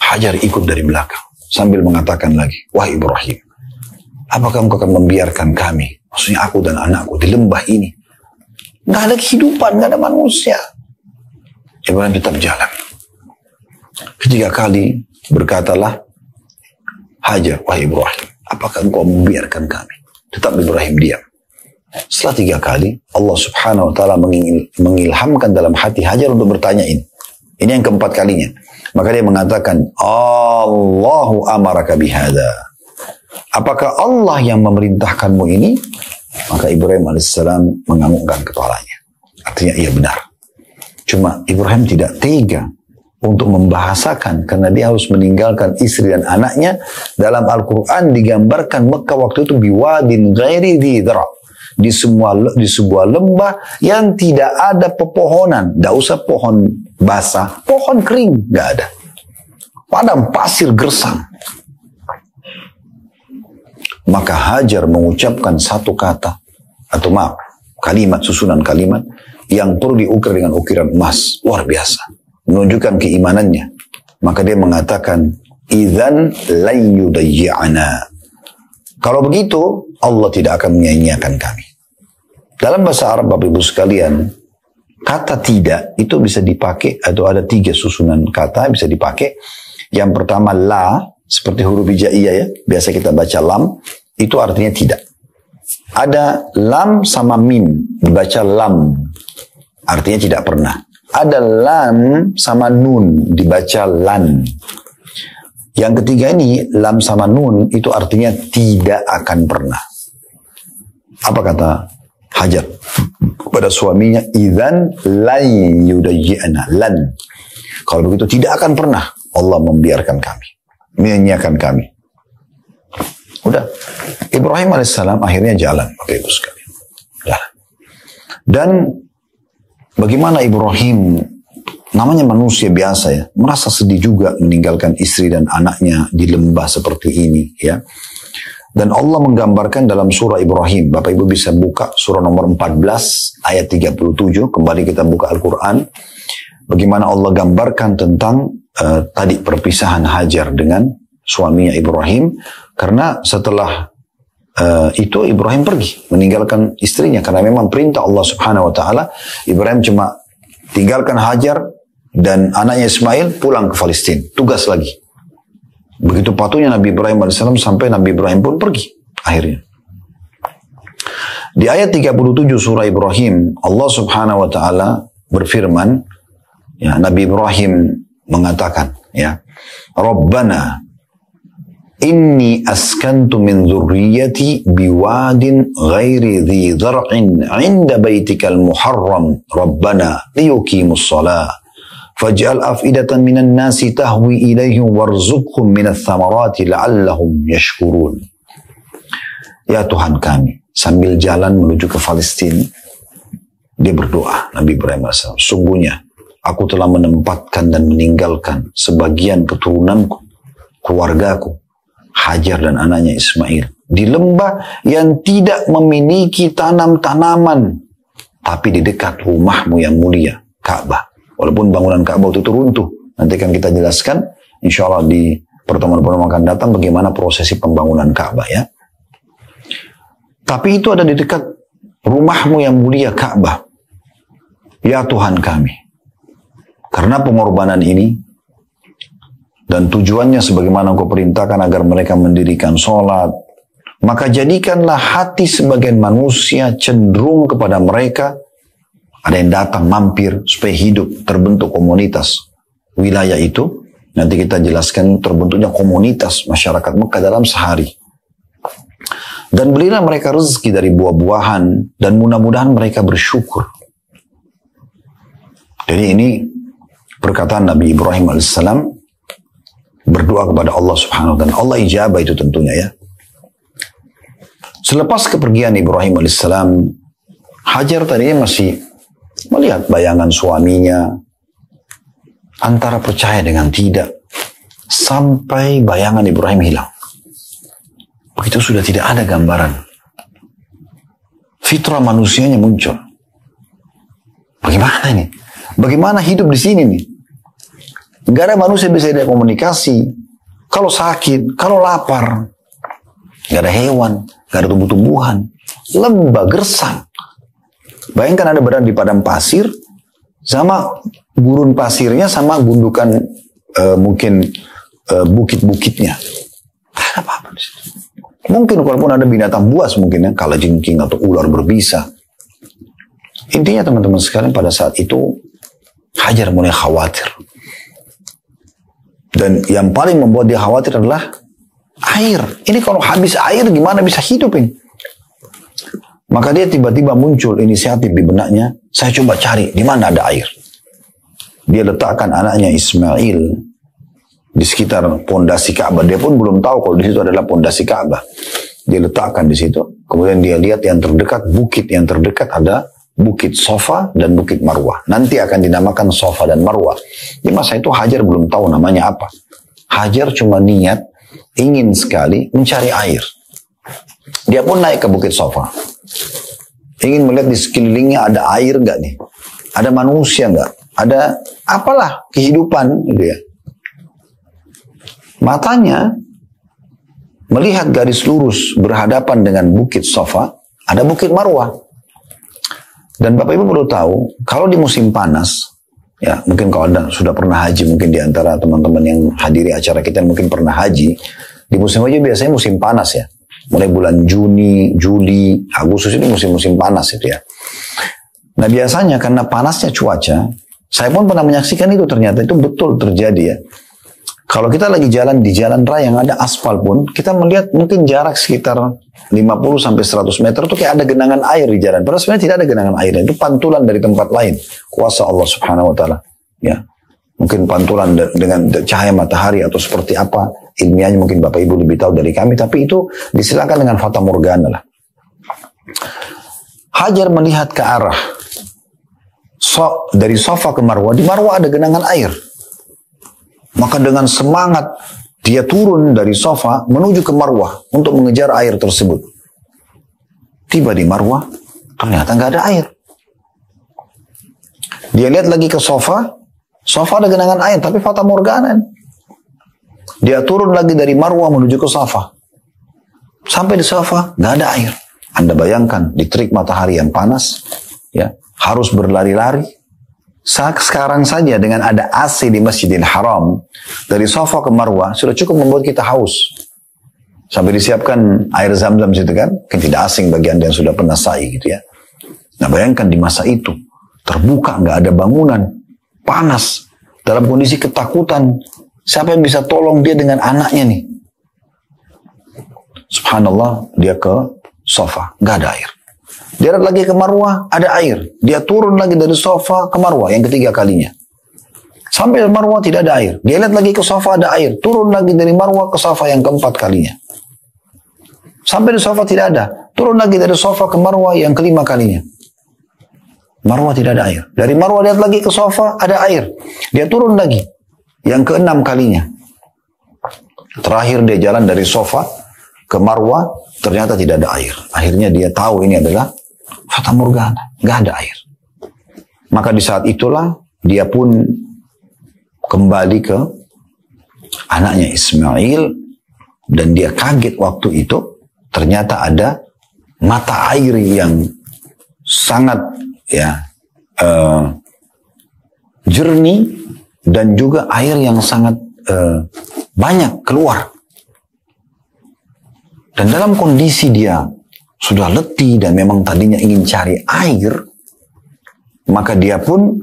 S1: Hajar ikut dari belakang sambil mengatakan lagi, wah Ibrahim, apakah engkau akan membiarkan kami, maksudnya aku dan anakku di lembah ini? Nggak ada kehidupan, nggak ada manusia. Ibrahim tetap jalan. Ketiga kali berkatalah Hajar, wah Ibrahim, apakah engkau membiarkan kami? Tetap Ibrahim diam. Setelah 3 kali, Allah subhanahu wa ta'ala mengilhamkan dalam hati Hajar untuk bertanya ini. Ini yang keempat kalinya. Maka dia mengatakan, Allahu amaraka bihada. Apakah Allah yang memerintahkanmu ini? Maka Ibrahim alaihissalam menganggukkan kepalanya. Artinya iya benar. Cuma Ibrahim tidak tega untuk membahasakan karena dia harus meninggalkan istri dan anaknya. Dalam Al-Quran digambarkan Mekah waktu itu biwadin ghairi dhi dhara. Di sebuah lembah yang tidak ada pepohonan. Tidak usah pohon basah, pohon kering, nggak ada. Padang pasir gersang. Maka Hajar mengucapkan satu kata, atau maaf, kalimat, susunan kalimat, yang perlu diukir dengan ukiran emas. Luar biasa. Menunjukkan keimanannya. Maka dia mengatakan, idzan lan yudayyi'ana. Kalau begitu, Allah tidak akan menyia-nyiakan kami. Dalam bahasa Arab, Bapak Ibu sekalian, kata tidak itu bisa dipakai, atau ada 3 susunan kata bisa dipakai. Yang pertama, la, seperti huruf hijaiyah ya, biasa kita baca lam, itu artinya tidak. Ada lam sama mim, dibaca lam, artinya tidak pernah. Ada lam sama nun, dibaca lan. Yang ketiga ini, lam sama nun, itu artinya tidak akan pernah. Apa kata Hajar kepada suaminya? Idzan lan yudayyi'na, lan. Kalau begitu tidak akan pernah Allah membiarkan kami, menyanyiakan kami. Udah, Ibrahim alaihissalam akhirnya jalan, Bapak Ibu sekalian. Jalan. Dan bagaimana Ibrahim, namanya manusia biasa ya, merasa sedih juga meninggalkan istri dan anaknya di lembah seperti ini ya. Dan Allah menggambarkan dalam surah Ibrahim. Bapak Ibu bisa buka surah nomor 14 ayat 37. Kembali kita buka Al-Quran. Bagaimana Allah gambarkan tentang tadi perpisahan Hajar dengan suaminya Ibrahim. Karena setelah itu Ibrahim pergi meninggalkan istrinya. Karena memang perintah Allah subhanahu wa ta'ala. Ibrahim cuma tinggalkan Hajar dan anaknya Ismail pulang ke Palestina. Tugas lagi. Begitu patuhnya Nabi Ibrahim AS sampai Nabi Ibrahim pun pergi akhirnya. Di ayat 37 surah Ibrahim, Allah subhanahu wa ta'ala berfirman, ya, Nabi Ibrahim mengatakan, ya, Rabbana inni askantu min dzurriyyati biwadin ghairi dhi dhar'in 'inda baitikal muharram Rabbana liyuqimus shalah faj'al af'idatan minan nasi tahwi ilaihim warzuqhum minats thamarati la'allahum yashkurun. Ya Tuhan kami, sambil jalan menuju ke Palestina, dia berdoa, Nabi Ibrahim AS, sungguhnya aku telah menempatkan dan meninggalkan sebagian keturunanku, keluargaku, Hajar dan anaknya Ismail, di lembah yang tidak memiliki tanam-tanaman, tapi di dekat rumahmu yang mulia, Ka'bah. Walaupun bangunan Ka'bah itu runtuh. Nanti akan kita jelaskan, insya Allah di pertemuan-pertemuan akan datang bagaimana prosesi pembangunan Ka'bah ya. Tapi itu ada di dekat rumahmu yang mulia Ka'bah. Ya Tuhan kami, karena pengorbanan ini dan tujuannya sebagaimana Engkau perintahkan agar mereka mendirikan sholat, maka jadikanlah hati sebagian manusia cenderung kepada mereka. Ada yang datang mampir supaya hidup, terbentuk komunitas wilayah itu. Nanti kita jelaskan terbentuknya komunitas masyarakat Mekah dalam sehari. Dan berilah mereka rezeki dari buah-buahan dan mudah-mudahan mereka bersyukur. Jadi ini perkataan Nabi Ibrahim alaihissalam berdoa kepada Allah subhanahu wa ta'ala. Allah ijabah itu tentunya ya. Selepas kepergian Ibrahim alaihissalam, Hajar tadinya masih melihat bayangan suaminya, antara percaya dengan tidak, sampai bayangan Ibrahim hilang. Begitu sudah tidak ada gambaran, fitrah manusianya muncul. Bagaimana ini? Bagaimana hidup di sini nih? Gak ada manusia bisa ada komunikasi. Kalau sakit, kalau lapar, gak ada hewan, gak ada tumbuh-tumbuhan, lembah gersang. Bayangkan Anda berada di padang pasir, sama gurun pasirnya, sama gundukan mungkin bukit-bukitnya. Tak ada apa-apa di situ. Mungkin walaupun ada binatang buas mungkin ya, kalajengking atau ular berbisa. Intinya teman-teman sekalian pada saat itu Hajar mulai khawatir. Dan yang paling membuat dia khawatir adalah air. Ini kalau habis air gimana bisa hidup ini? Maka dia tiba-tiba muncul inisiatif di benaknya, saya coba cari di mana ada air. Dia letakkan anaknya Ismail di sekitar pondasi Ka'bah. Dia pun belum tahu kalau di situ adalah pondasi Ka'bah. Dia letakkan di situ. Kemudian dia lihat yang terdekat, bukit yang terdekat ada Bukit Sofa dan Bukit Marwah. Nanti akan dinamakan Sofa dan Marwah. Di masa itu Hajar belum tahu namanya apa. Hajar cuma niat ingin sekali mencari air. Dia pun naik ke Bukit Sofa. Ingin melihat di sekelilingnya ada air nggak nih? Ada manusia nggak? Ada apalah kehidupan gitu ya. Matanya melihat garis lurus berhadapan dengan Bukit Sofa, ada Bukit Marwah. Dan Bapak Ibu perlu tahu, kalau di musim panas, ya mungkin kalau Anda sudah pernah haji, mungkin di antara teman-teman yang hadiri acara kita mungkin pernah haji, di musim haji biasanya musim panas ya. Mulai bulan Juni, Juli, Agustus ini musim-musim panas itu ya. Nah biasanya karena panasnya cuaca, saya pun pernah menyaksikan itu ternyata itu betul terjadi ya. Kalau kita lagi jalan di jalan raya yang ada aspal pun, kita melihat mungkin jarak sekitar 50-100 meter itu kayak ada genangan air di jalan. Padahal sebenarnya tidak ada genangan air. Itu pantulan dari tempat lain. Kuasa Allah Subhanahu Wa Taala. Ya, mungkin pantulan dengan cahaya matahari atau seperti apa. Ilmiahnya mungkin Bapak Ibu lebih tahu dari kami. Tapi itu disilakan dengan fata morgana lah. Hajar melihat ke arah dari Sofa ke Marwah. Di Marwah ada genangan air. Maka dengan semangat dia turun dari Sofa menuju ke Marwah untuk mengejar air tersebut. Tiba di Marwah, ternyata nggak ada air. Dia lihat lagi ke Sofa, Sofa ada genangan air, tapi fata morgana. Dia turun lagi dari Marwah menuju ke Sofa. Sampai di Sofa, nggak ada air. Anda bayangkan di terik matahari yang panas, ya harus berlari-lari. Sekarang saja dengan ada AC di Masjidil Haram, dari Sofa ke Marwah, sudah cukup membuat kita haus. Sampai disiapkan air zam-zam situ kan tidak asing bagi Anda yang sudah pernah sa'i gitu ya. Nah bayangkan di masa itu, terbuka, nggak ada bangunan, panas, dalam kondisi ketakutan, siapa yang bisa tolong dia dengan anaknya nih? Subhanallah, dia ke Sofa, nggak ada air. Dia lagi ke Marwah, ada air. Dia turun lagi dari Sofa ke Marwah yang ketiga kalinya. Sampai Marwah tidak ada air. Dia lihat lagi ke Sofa ada air. Turun lagi dari Marwah ke Sofa yang keempat kalinya. Sampai di Sofa tidak ada. Turun lagi dari Sofa ke Marwah yang kelima kalinya. Marwah tidak ada air. Dari Marwah lihat lagi ke Sofa ada air. Dia turun lagi yang keenam kalinya. Terakhir dia jalan dari Sofa ke Marwah, ternyata tidak ada air. Akhirnya dia tahu ini adalah fata morgana, nggak ada air. Maka di saat itulah dia pun kembali ke anaknya Ismail dan dia kaget waktu itu ternyata ada mata air yang sangat ya jernih dan juga air yang sangat banyak keluar. Dan dalam kondisi dia sudah letih dan memang tadinya ingin cari air, maka dia pun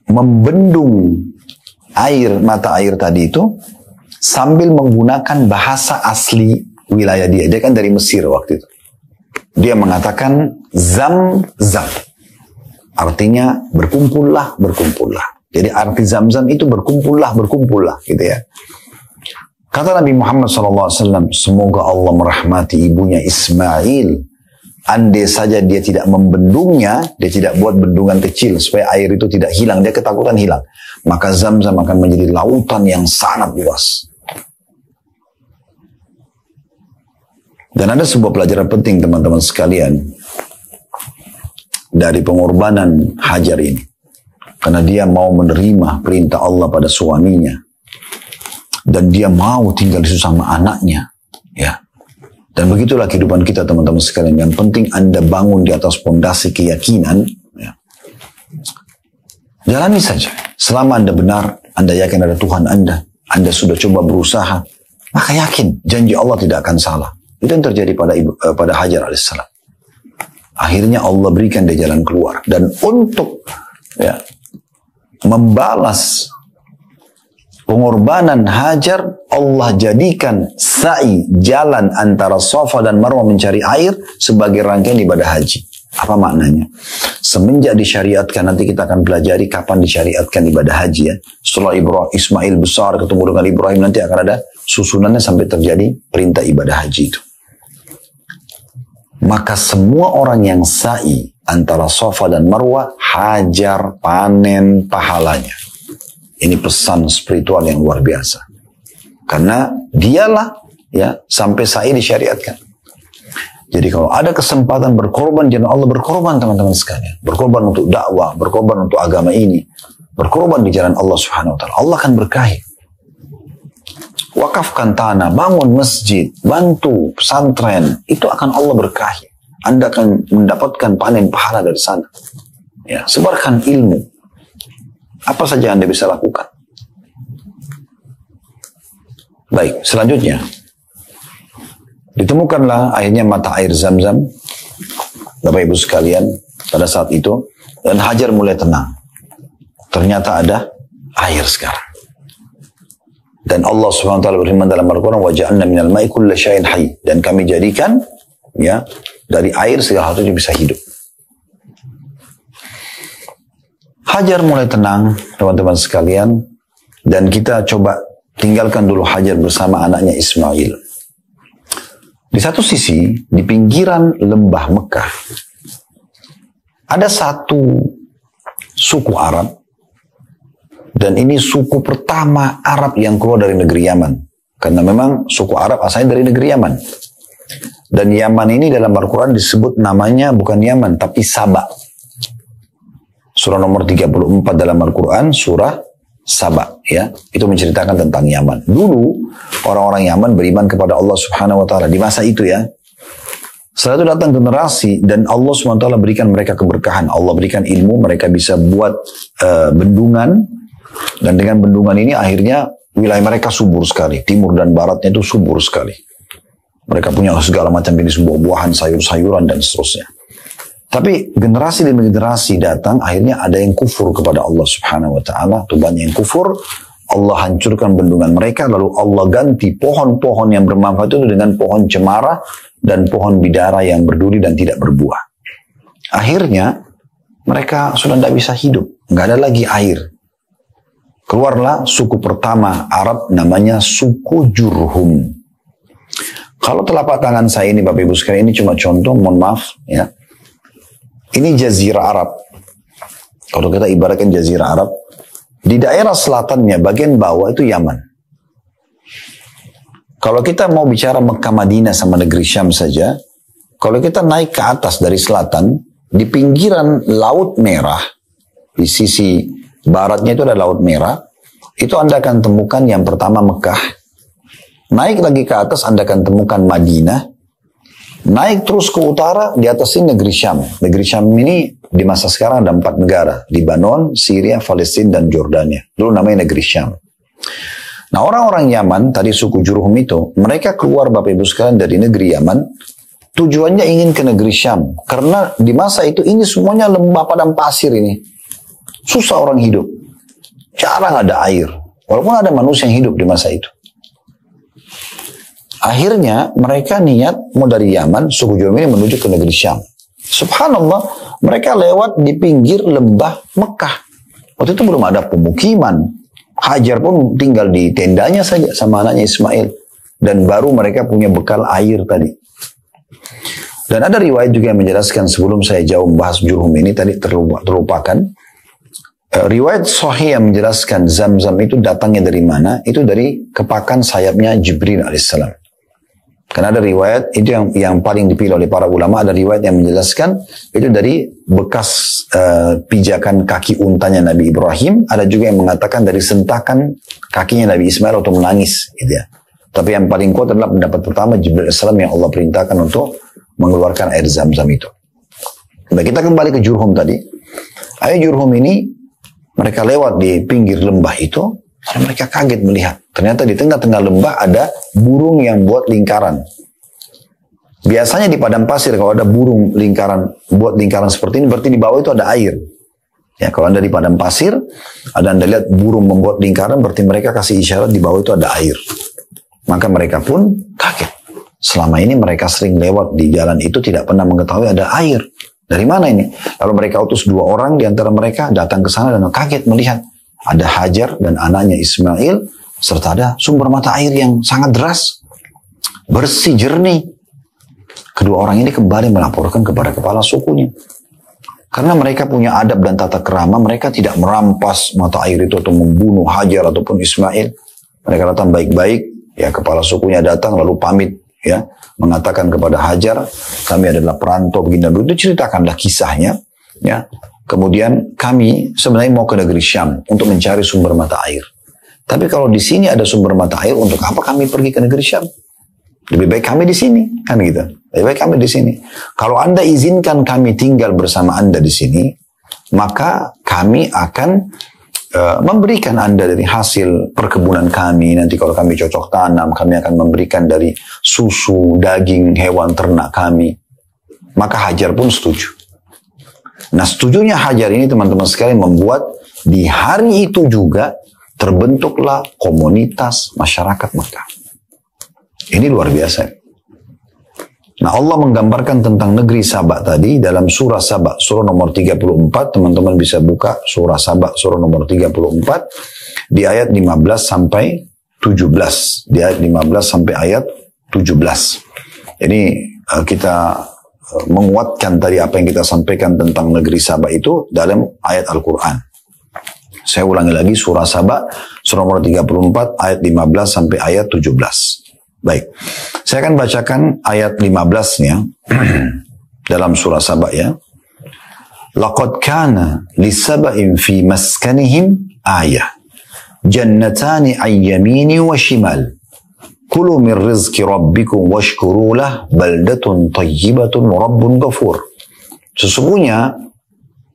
S1: membendung air, mata air tadi itu sambil menggunakan bahasa asli wilayah dia. Dia kan dari Mesir waktu itu. Dia mengatakan zam-zam. Artinya berkumpullah, berkumpullah. Jadi arti zam-zam itu berkumpullah, berkumpullah gitu ya. Kata Nabi Muhammad SAW, semoga Allah merahmati ibunya Ismail andai saja dia tidak membendungnya, dia tidak buat bendungan kecil supaya air itu tidak hilang, dia ketakutan hilang, maka Zam-Zam akan menjadi lautan yang sangat luas. Dan ada sebuah pelajaran penting teman-teman sekalian dari pengorbanan Hajar ini. Karena dia mau menerima perintah Allah pada suaminya. Dan dia mau tinggal sama anaknya. Ya. Dan begitulah kehidupan kita teman-teman sekalian. Yang penting Anda bangun di atas fondasi keyakinan. Ya. Jalani saja. Selama Anda benar, Anda yakin ada Tuhan Anda sudah coba berusaha, maka yakin janji Allah tidak akan salah. Itu yang terjadi pada Hajar alaihissalam. Akhirnya Allah berikan dia jalan keluar. Dan untuk membalas pengorbanan Hajar, Allah jadikan sa'i jalan antara Safa dan Marwah mencari air sebagai rangkaian ibadah haji. Apa maknanya? Semenjak disyariatkan, nanti kita akan pelajari kapan disyariatkan ibadah haji ya. Setelah Ismail besar ketemu dengan Ibrahim, nanti akan ada susunannya sampai terjadi perintah ibadah haji itu. Maka semua orang yang sa'i antara Safa dan Marwah, Hajar panen pahalanya. Ini pesan spiritual yang luar biasa. Karena dialah sampai sa'i disyariatkan. Jadi kalau ada kesempatan berkorban, jangan Allah berkorban teman-teman sekalian. Berkorban untuk dakwah, berkorban untuk agama ini. Berkorban di jalan Allah Subhanahu wa ta'ala. Allah akan berkahi. Wakafkan tanah, bangun masjid, bantu pesantren, itu akan Allah berkahi. Anda akan mendapatkan panen pahala dari sana. Ya, sebarkan ilmu. Apa saja Anda bisa lakukan. Baik, selanjutnya. Ditemukanlah akhirnya mata air Zam-Zam. Bapak Ibu sekalian, pada saat itu. Dan Hajar mulai tenang. Ternyata ada air sekarang. Dan Allah SWT berfirman dalam Al-Quran, وَجَعَلْنَا مِنَ الْمَاءِ كُلَّ شَيْءٍ حَيٍّ. Dan kami jadikan dari air segala sesuatu bisa hidup. Hajar mulai tenang, teman-teman sekalian. Dan kita coba tinggalkan dulu Hajar bersama anaknya Ismail. Di satu sisi, di pinggiran lembah Mekah, ada satu suku Arab. Dan ini suku pertama Arab yang keluar dari negeri Yaman. Karena memang suku Arab asalnya dari negeri Yaman. Dan Yaman ini dalam Al-Quran disebut namanya bukan Yaman, tapi Saba. Surah nomor 34 dalam Al-Quran, surah Saba. Ya, itu menceritakan tentang Yaman. Dulu, orang-orang Yaman beriman kepada Allah Subhanahu wa ta'ala. Di masa itu ya. Setelah itu datang generasi dan Allah Subhanahu wa ta'ala berikan mereka keberkahan. Allah berikan ilmu, mereka bisa buat bendungan. Dan dengan bendungan ini akhirnya wilayah mereka subur sekali. Timur dan baratnya itu subur sekali. Mereka punya segala macam jenis buah-buahan, sayur-sayuran dan seterusnya. Tapi generasi demi generasi datang, akhirnya ada yang kufur kepada Allah Subhanahu wa ta'ala. Itu banyak yang kufur. Allah hancurkan bendungan mereka, lalu Allah ganti pohon-pohon yang bermanfaat itu dengan pohon cemara dan pohon bidara yang berduri dan tidak berbuah. Akhirnya mereka sudah tidak bisa hidup. Nggak ada lagi air. Keluarlah suku pertama Arab namanya suku Jurhum. Kalau telapak tangan saya ini Bapak Ibu sekalian, ini cuma contoh, mohon maaf ya. Ini jazirah Arab. Kalau kita ibaratkan jazirah Arab, di daerah selatannya bagian bawah itu Yaman. Kalau kita mau bicara Mekah Madinah sama negeri Syam saja, kalau kita naik ke atas dari selatan, di pinggiran Laut Merah, di sisi baratnya itu ada Laut Merah, itu Anda akan temukan yang pertama Mekah. Naik lagi ke atas Anda akan temukan Madinah. Naik terus ke utara, di atas ini negeri Syam. Negeri Syam ini di masa sekarang ada 4 negara. Lebanon, Syria, Palestina, dan Jordania. Dulu namanya negeri Syam. Nah orang-orang Yaman, tadi suku Jurhum itu, mereka keluar Bapak Ibu sekalian dari negeri Yaman, tujuannya ingin ke negeri Syam. Karena di masa itu ini semuanya lembah padang pasir ini. Susah orang hidup. Jarang ada air. Walaupun ada manusia yang hidup di masa itu. Akhirnya mereka niat mau dari Yaman, suku Jurhum ini menuju ke negeri Syam. Subhanallah, mereka lewat di pinggir lembah Mekah. Waktu itu belum ada pemukiman. Hajar pun tinggal di tendanya saja sama anaknya Ismail. Dan baru mereka punya bekal air tadi. Dan ada riwayat juga yang menjelaskan sebelum saya jauh membahas Jurhum ini tadi terlupakan. Riwayat sahih yang menjelaskan Zam-Zam itu datangnya dari mana? Itu dari kepakan sayapnya Jibril alaihissalam. Karena ada riwayat, itu yang paling dipilih oleh para ulama, ada riwayat yang menjelaskan itu dari bekas pijakan kaki untanya Nabi Ibrahim, ada juga yang mengatakan dari sentakan kakinya Nabi Ismail atau menangis, gitu ya. Tapi yang paling kuat adalah pendapat pertama Jibril AS yang Allah perintahkan untuk mengeluarkan air Zam-Zam itu. Nah, kita kembali ke Jurhum tadi. Air Jurhum ini, mereka lewat di pinggir lembah itu, mereka kaget melihat. Ternyata di tengah-tengah lembah ada burung yang buat lingkaran. Biasanya di padang pasir kalau ada burung lingkaran, buat lingkaran seperti ini, berarti di bawah itu ada air. Ya, kalau Anda di padang pasir, Anda lihat burung membuat lingkaran, berarti mereka kasih isyarat di bawah itu ada air. Maka mereka pun kaget. Selama ini mereka sering lewat di jalan itu tidak pernah mengetahui ada air. Dari mana ini? Lalu mereka utus 2 orang di antara mereka datang ke sana dan kaget melihat ada Hajar dan anaknya Ismail, serta ada sumber mata air yang sangat deras, bersih, jernih. Kedua orang ini kembali melaporkan kepada kepala sukunya. Karena mereka punya adab dan tata kerama, mereka tidak merampas mata air itu atau membunuh Hajar ataupun Ismail. Mereka datang baik-baik, ya kepala sukunya datang lalu pamit, ya mengatakan kepada Hajar, kami adalah perantau begini dan begitu, ceritakanlah kisahnya, ya. Kemudian kami sebenarnya mau ke negeri Syam untuk mencari sumber mata air. Tapi kalau di sini ada sumber mata air, untuk apa kami pergi ke negeri Syam? Lebih baik kami di sini, kan gitu. Lebih baik kami di sini. Kalau Anda izinkan kami tinggal bersama Anda di sini, maka kami akan memberikan Anda dari hasil perkebunan kami. Nanti kalau kami cocok tanam, kami akan memberikan dari susu, daging, hewan ternak kami. Maka Hajar pun setuju. Nah, setujunya Hajar ini teman-teman sekalian membuat di hari itu juga terbentuklah komunitas masyarakat Mekah. Ini luar biasa. Nah, Allah menggambarkan tentang negeri Saba tadi dalam surah Saba, surah nomor 34. Teman-teman bisa buka surah Saba, surah nomor 34 di ayat 15 sampai 17. Di ayat 15 sampai ayat 17. Jadi kita menguatkan tadi apa yang kita sampaikan tentang negeri Saba itu dalam ayat Al-Quran. Saya ulangi lagi surah Saba, surah nomor 34, ayat 15 sampai ayat 17. Baik, saya akan bacakan ayat 15-nya dalam surah Saba ya. Laqad kana lisaba'in fi maskanihim ayah, jannatani ayyamini wa shimal. Kulu min rizki rabbikum washkuru lah baldatun tayyibatun rabbun ghafur. Sesungguhnya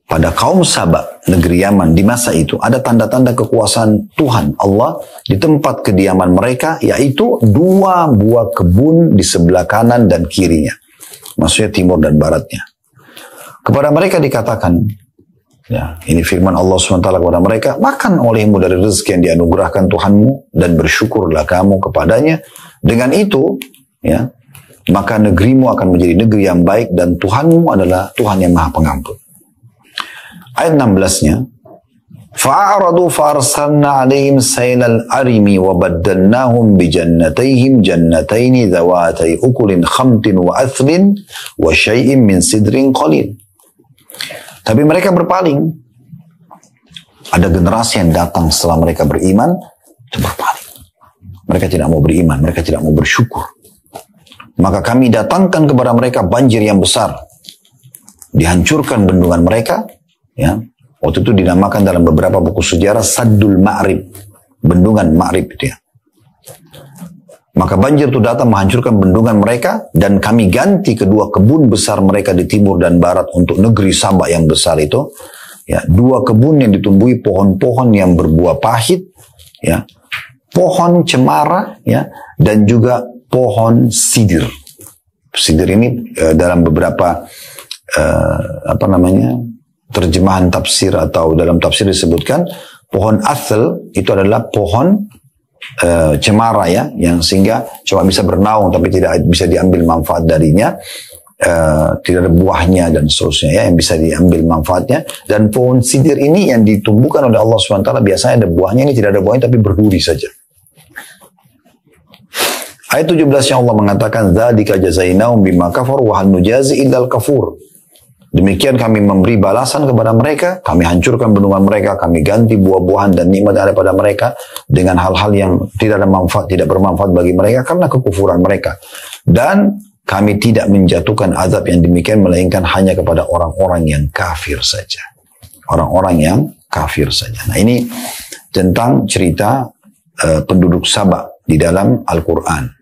S1: pada kaum Saba, negeri Yaman di masa itu ada tanda-tanda kekuasaan Tuhan Allah di tempat kediaman mereka, yaitu 2 buah kebun di sebelah kanan dan kirinya. Maksudnya timur dan baratnya. Kepada mereka dikatakan, ya, ini firman Allah SWT kepada mereka, makan olehmu dari rezeki yang dianugerahkan Tuhanmu dan bersyukurlah kamu kepadanya. Dengan itu, ya, maka negerimu akan menjadi negeri yang baik dan Tuhanmu adalah Tuhan yang Maha Pengampun. Ayat 16-nya, fa'aradu fa'arsalna 'alaihim sailal arimi wa baddalnahum bi jannatayhim jannataini dhawatai ukulin khamtin wa athlin wa syai'in min sidrin qalil. Tapi mereka berpaling. Ada generasi yang datang setelah mereka beriman, itu berpaling. Mereka tidak mau beriman, mereka tidak mau bersyukur. Maka kami datangkan kepada mereka banjir yang besar. Dihancurkan bendungan mereka, ya. Waktu itu dinamakan dalam beberapa buku sejarah Saddul Ma'rib, bendungan Ma'rib itu ya. Maka banjir itu datang menghancurkan bendungan mereka, dan kami ganti kedua kebun besar mereka di timur dan barat untuk negeri Saba yang besar itu. Ya, 2 kebun yang ditumbuhi pohon-pohon yang berbuah pahit, ya, pohon cemara, ya, dan juga pohon sidir. Sidir ini dalam beberapa terjemahan tafsir atau dalam tafsir disebutkan pohon asl itu adalah pohon cemara ya, yang sehingga cuma bisa bernaung tapi tidak bisa diambil manfaat darinya, tidak ada buahnya dan seterusnya ya, yang bisa diambil manfaatnya. Dan pohon sidir ini yang ditumbuhkan oleh Allah SWT biasanya ada buahnya, ini tidak ada buahnya tapi berduri saja. Ayat 17 yang Allah mengatakan, "Dzalika jazainahum bima kafaru wa hal nujazi illal kafur." Demikian kami memberi balasan kepada mereka, kami hancurkan bendungan mereka, kami ganti buah-buahan dan nikmat yang ada pada mereka dengan hal-hal yang tidak ada manfaat, tidak bermanfaat bagi mereka karena kekufuran mereka. Dan kami tidak menjatuhkan azab yang demikian melainkan hanya kepada orang-orang yang kafir saja. Orang-orang yang kafir saja. Nah, ini tentang cerita penduduk Saba di dalam Al-Quran.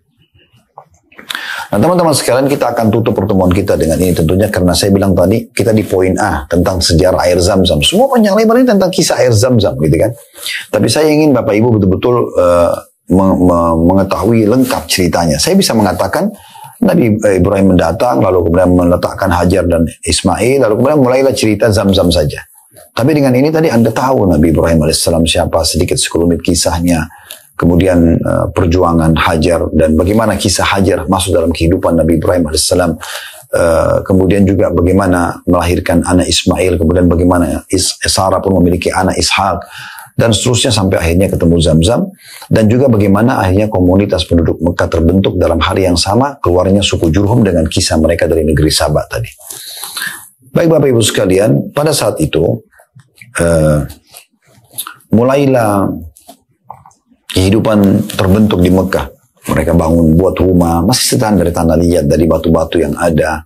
S1: Nah, teman-teman sekalian, kita akan tutup pertemuan kita dengan ini tentunya karena saya bilang tadi kita di poin A tentang sejarah air Zam-Zam. Semua panjang lebar ini tentang kisah air Zam-Zam gitu kan. Tapi saya ingin Bapak Ibu betul-betul mengetahui lengkap ceritanya. Saya bisa mengatakan Nabi Ibrahim mendatang, lalu kemudian meletakkan Hajar dan Ismail, lalu kemudian mulailah cerita Zam-Zam saja. Tapi dengan ini tadi Anda tahu Nabi Ibrahim alaihissalam siapa, sedikit sekelumit kisahnya. Kemudian perjuangan Hajar dan bagaimana kisah Hajar masuk dalam kehidupan Nabi Ibrahim alaihissalam. Kemudian juga bagaimana melahirkan anak Ismail, kemudian bagaimana Sarah pun memiliki anak Ishak, dan seterusnya sampai akhirnya ketemu Zam-Zam. Dan juga bagaimana akhirnya komunitas penduduk Mekah terbentuk dalam hari yang sama, keluarnya suku Jurhum dengan kisah mereka dari negeri Sabah tadi. Baik Bapak Ibu sekalian, pada saat itu mulailah kehidupan terbentuk di Mekah. Mereka bangun, buat rumah, masih standar dari tanah liat, dari batu-batu yang ada.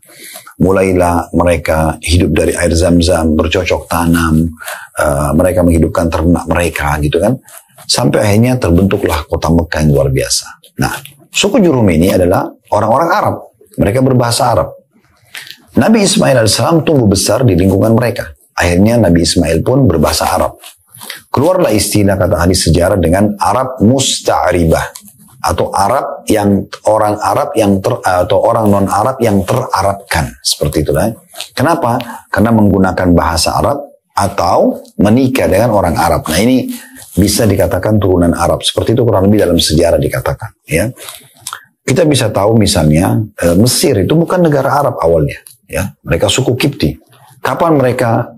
S1: Mulailah mereka hidup dari air Zam-Zam, bercocok tanam. Mereka menghidupkan ternak mereka, gitu kan. Sampai akhirnya terbentuklah kota Mekah yang luar biasa. Nah, suku Jurhum ini adalah orang-orang Arab. Mereka berbahasa Arab. Nabi Ismail alaihissalam tumbuh besar di lingkungan mereka. Akhirnya Nabi Ismail pun berbahasa Arab. Keluarlah istilah kata ahli sejarah dengan Arab musta'ribah atau Arab yang orang Arab yang atau orang non Arab yang terarabkan, seperti itulah. Kenapa? Karena menggunakan bahasa Arab atau menikah dengan orang Arab. Nah, ini bisa dikatakan turunan Arab, seperti itu kurang lebih dalam sejarah dikatakan. Ya, kita bisa tahu misalnya Mesir itu bukan negara Arab awalnya. Ya, mereka suku Kipti. Kapan mereka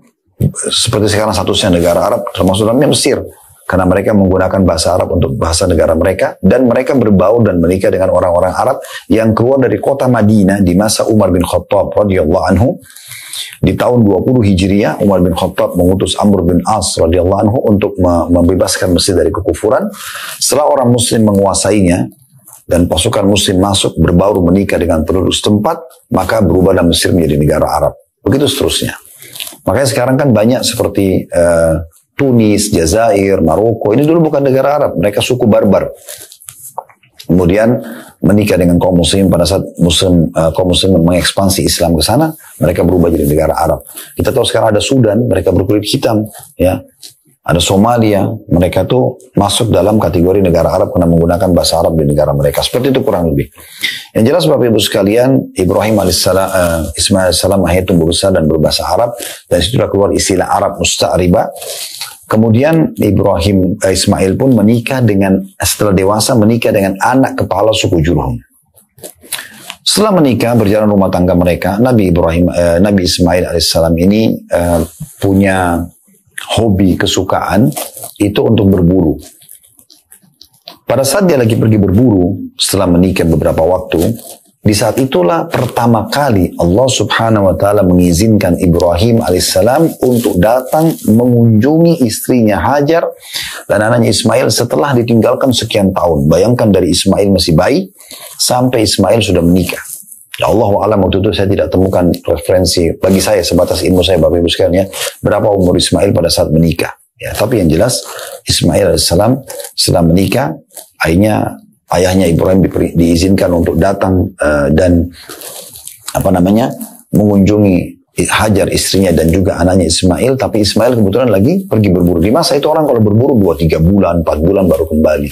S1: seperti sekarang statusnya negara Arab, termasuk dalamnya Mesir, karena mereka menggunakan bahasa Arab untuk bahasa negara mereka, dan mereka berbaur dan menikah dengan orang-orang Arab yang keluar dari kota Madinah di masa Umar bin Khattab radhiyallahu anhu. Di tahun 20 Hijriah, Umar bin Khattab mengutus Amr bin As radhiyallahu anhu untuk membebaskan Mesir dari kekufuran. Setelah orang Muslim menguasainya dan pasukan Muslim masuk berbaur menikah dengan penduduk setempat, maka berubahlah Mesir menjadi negara Arab. Begitu seterusnya. Makanya sekarang kan banyak seperti Tunis, Jazair, Maroko. Ini dulu bukan negara Arab, mereka suku barbar. Kemudian menikah dengan kaum muslim pada saat kaum muslim mengekspansi Islam ke sana, mereka berubah jadi negara Arab. Kita tahu sekarang ada Sudan, mereka berkulit hitam, ya. Ada Somalia, mereka tuh masuk dalam kategori negara Arab karena menggunakan bahasa Arab di negara mereka. Seperti itu kurang lebih. Yang jelas Bapak Ibu sekalian, Ibrahim alaihissalam, Ismail alaihissalam akhirnya tumbuh besar dan berbahasa Arab, dan situlah keluar istilah Arab musta'ribah. Kemudian Ismail pun menikah dengan, setelah dewasa menikah dengan anak kepala suku Jurhum. Setelah menikah, berjalan rumah tangga mereka, Nabi Ismail alaihissalam ini punya hobi, kesukaan itu untuk berburu. Pada saat dia lagi pergi berburu, setelah menikah beberapa waktu, di saat itulah pertama kali Allah subhanahu wa ta'ala mengizinkan Ibrahim alaihissalam untuk datang mengunjungi istrinya Hajar dan anaknya Ismail setelah ditinggalkan sekian tahun. Bayangkan dari Ismail masih bayi sampai Ismail sudah menikah. Ya Allah wa'alam, waktu itu saya tidak temukan referensi, bagi saya sebatas ilmu saya Bapak Ibu sekalian ya, berapa umur Ismail pada saat menikah. Ya, tapi yang jelas Ismail alaihissalam setelah menikah, akhirnya ayahnya Ibrahim diizinkan untuk datang dan mengunjungi Hajar istrinya dan juga anaknya Ismail. Tapi Ismail kebetulan lagi pergi berburu. Di masa itu orang kalau berburu 2-3 bulan, 4 bulan baru kembali.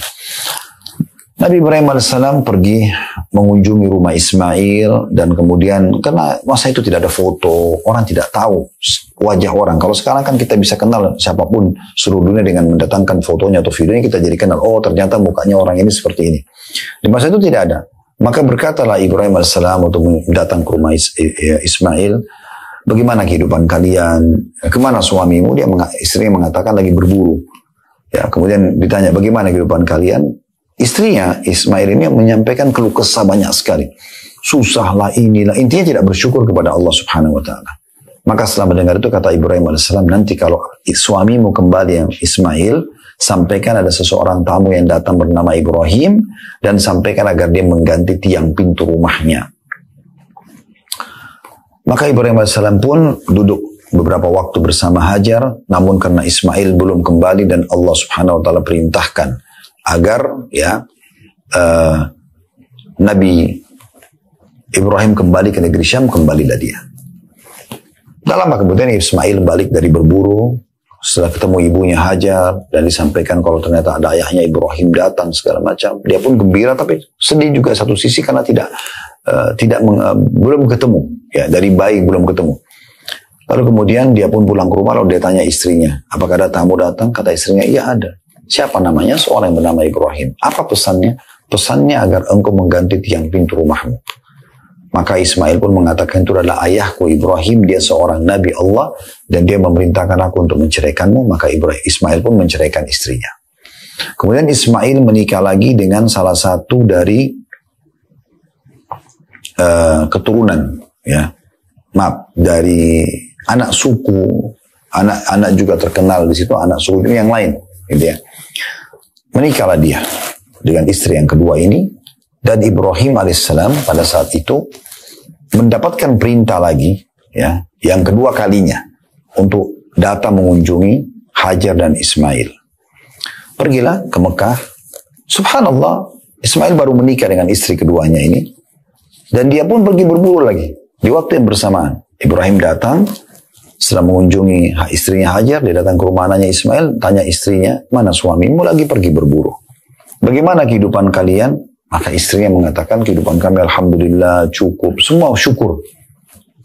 S1: Nabi Ibrahim alaihissalam pergi mengunjungi rumah Ismail, dan kemudian karena masa itu tidak ada foto, orang tidak tahu wajah orang. Kalau sekarang kan kita bisa kenal siapapun seluruh dunia dengan mendatangkan fotonya atau videonya, kita jadi kenal, oh ternyata mukanya orang ini seperti ini. Di masa itu tidak ada. Maka berkatalah Ibrahim alaihissalam untuk datang ke rumah Ismail, bagaimana kehidupan kalian, kemana suamimu? Istrinya mengatakan lagi berburu. Ya, kemudian ditanya bagaimana kehidupan kalian? istrinya Ismail ini menyampaikan keluh kesah banyak sekali. Susahlah inilah. Intinya tidak bersyukur kepada Allah Subhanahu wa ta'ala. Maka setelah mendengar itu kata Ibrahim alaihissalam, nanti kalau suamimu kembali yang Ismail, sampaikan ada seseorang tamu yang datang bernama Ibrahim, dan sampaikan agar dia mengganti tiang pintu rumahnya. Maka Ibrahim alaihissalam pun duduk beberapa waktu bersama Hajar, namun karena Ismail belum kembali dan Allah Subhanahu wa ta'ala perintahkan agar Nabi Ibrahim kembali ke negeri Syam, kembalilah dia. Tak lama kemudian Ismail balik dari berburu, setelah ketemu ibunya Hajar, dan disampaikan kalau ternyata ada ayahnya Ibrahim datang segala macam. Dia pun gembira tapi sedih juga satu sisi karena belum ketemu, ya, dari bayi belum ketemu. Lalu kemudian dia pun pulang ke rumah, lalu dia tanya istrinya, apakah ada tamu datang? Kata istrinya, iya ada. Siapa namanya? Seorang yang bernama Ibrahim. Apa pesannya? Pesannya agar engkau mengganti tiang pintu rumahmu. Maka Ismail pun mengatakan, itu adalah ayahku Ibrahim, dia seorang Nabi Allah, dan dia memerintahkan aku untuk menceraikanmu. Maka Ismail pun menceraikan istrinya. Kemudian Ismail menikah lagi dengan salah satu dari keturunan, ya, dari anak suku, anak juga terkenal di situ, anak suku yang lain, gitu ya. Menikahlah dia dengan istri yang kedua ini, dan Ibrahim alaihissalam pada saat itu mendapatkan perintah lagi, ya, yang kedua kalinya untuk datang mengunjungi Hajar dan Ismail. Pergilah ke Mekah. Subhanallah, Ismail baru menikah dengan istri keduanya ini, dan dia pun pergi berburu lagi di waktu yang bersamaan. Ibrahim datang setelah mengunjungi istrinya Hajar, dia datang ke rumah anaknya Ismail, tanya istrinya, mana suamimu? Lagi pergi berburu. Bagaimana kehidupan kalian? Maka istrinya mengatakan, kehidupan kami alhamdulillah cukup, semua syukur.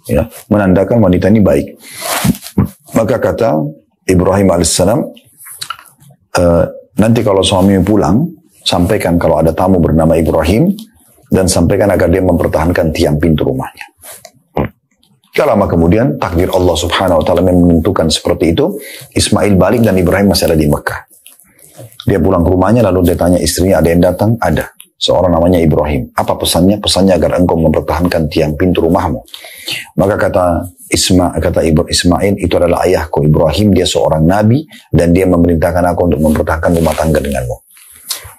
S1: Ya, menandakan wanita ini baik. Maka kata Ibrahim alaihissalam, nanti kalau suamimu pulang, sampaikan kalau ada tamu bernama Ibrahim, dan sampaikan agar dia mempertahankan tiang pintu rumahnya. Gak lama kemudian, takdir Allah Subhanahu wa ta'ala menentukan seperti itu. Ismail balik dan Ibrahim masih ada di Mekah. Dia pulang ke rumahnya, lalu dia tanya istrinya, ada yang datang? Ada. Seorang namanya Ibrahim. Apa pesannya? Pesannya agar engkau mempertahankan tiang pintu rumahmu. Maka kata Ismail, itu adalah ayahku Ibrahim, dia seorang nabi, dan dia memerintahkan aku untuk mempertahankan rumah tangga denganmu.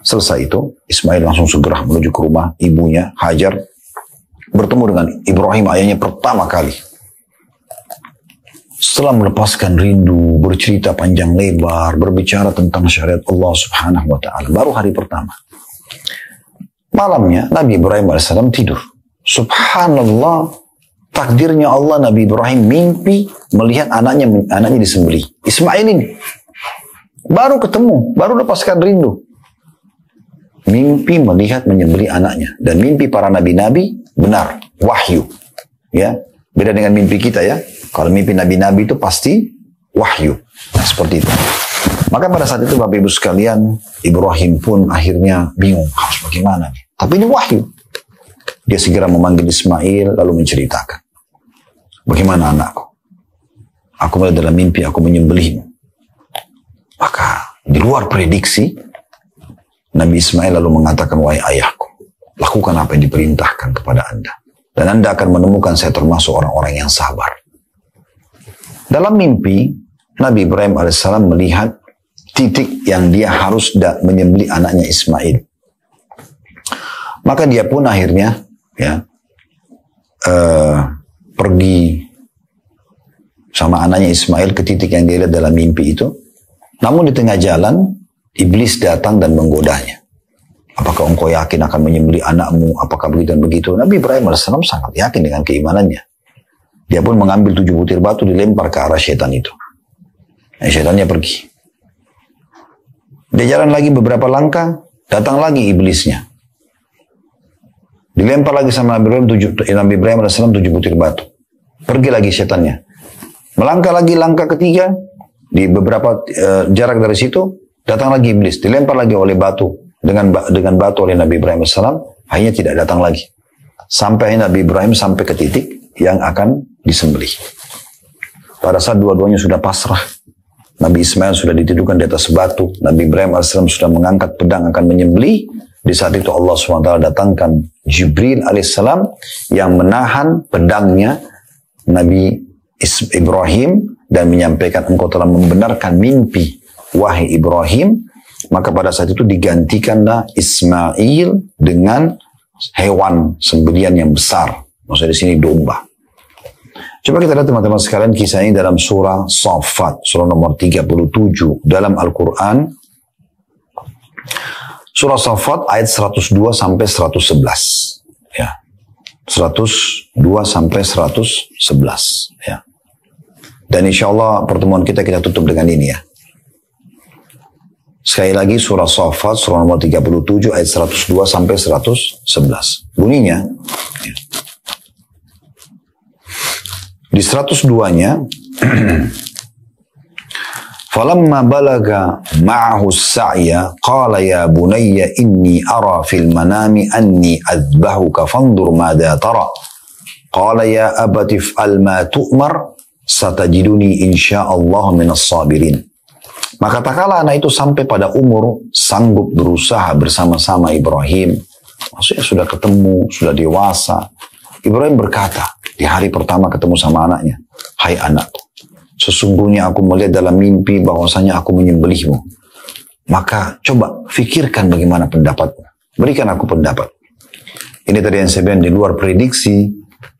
S1: Selesai itu, Ismail langsung segera menuju ke rumah ibunya, Hajar, bertemu dengan Ibrahim, ayahnya pertama kali. Setelah melepaskan rindu, bercerita panjang lebar, berbicara tentang syariat Allah Subhanahu wa ta'ala. Baru hari pertama. Malamnya, Nabi Ibrahim AS tidur. Subhanallah, takdirnya Allah, Nabi Ibrahim mimpi melihat anaknya disembelih. Ismail ini. Baru ketemu, baru lepaskan rindu. Mimpi melihat menyembelih anaknya. Dan mimpi para nabi-nabi benar, wahyu. Ya, beda dengan mimpi kita ya. Kalau mimpi nabi-nabi itu pasti wahyu. Nah, seperti itu. Maka pada saat itu Bapak Ibu sekalian, Ibrahim pun akhirnya bingung harus bagaimana nih. Tapi ini wahyu. Dia segera memanggil Ismail lalu menceritakan. Bagaimana anakku? Aku melihat dalam mimpi aku menyembelihmu. Maka di luar prediksi, Nabi Ismail lalu mengatakan, wahai ayahku, lakukan apa yang diperintahkan kepada anda. Dan anda akan menemukan saya termasuk orang-orang yang sabar. Dalam mimpi, Nabi Ibrahim AS melihat titik yang dia harus menyembelih anaknya Ismail. Maka dia pun akhirnya ya pergi sama anaknya Ismail ke titik yang dia lihat dalam mimpi itu. Namun di tengah jalan, iblis datang dan menggodanya. Apakah engkau yakin akan menyembelih anakmu? Apakah begitu dan begitu? Nabi Ibrahim AS sangat yakin dengan keimanannya. Dia pun mengambil 7 butir batu dilempar ke arah syaitan itu. Nah, syaitannya pergi. Dia jalan lagi beberapa langkah, datang lagi iblisnya. Dilempar lagi sama Nabi Ibrahim AS 7 butir batu. Pergi lagi syaitannya. Melangkah lagi langkah ketiga, di beberapa jarak dari situ, datang lagi iblis. Dilempar lagi oleh batu. Dengan batu oleh Nabi Ibrahim AS, akhirnya tidak datang lagi. Sampai Nabi Ibrahim sampai ke titik yang akan disembelih. Pada saat dua-duanya sudah pasrah, Nabi Ismail sudah ditidurkan di atas batu, Nabi Ibrahim AS sudah mengangkat pedang akan menyembelih, Di saat itu Allah SWT datangkan Jibril alaihissalam yang menahan pedangnya Nabi Ibrahim dan menyampaikan engkau telah membenarkan mimpi wahai Ibrahim. Maka pada saat itu digantikanlah Ismail dengan hewan sembelian yang besar. Maksudnya di sini domba. Coba kita lihat teman-teman sekalian kisah ini dalam surah Saffat, surah nomor 37 dalam Al-Quran. Surah Saffat ayat 102 sampai 111. Ya. 102 sampai 111. Ya. Dan insya Allah pertemuan kita tutup dengan ini ya. Sekali lagi surah Saffat, surah nomor 37 ayat 102 sampai 111. Bunyinya, ya. Di 102-nya, Falamma balaga ma'ahu as-sa'ya qala ya bunayya inni ara fil manami anni adbahuka fanzur madza tara. Qala ya abati if'al ma tu'mar satajiduni insyaallah minas sabirin. Maka tak kala anak itu sampai pada umur sanggup berusaha bersama-sama Ibrahim. Maksudnya sudah ketemu, sudah dewasa. Ibrahim berkata di hari pertama ketemu sama anaknya, hai anakku, sesungguhnya aku melihat dalam mimpi bahwasanya aku menyembelihmu. Maka coba fikirkan bagaimana pendapatmu. Berikan aku pendapat. Ini tadi yang saya bilang di luar prediksi.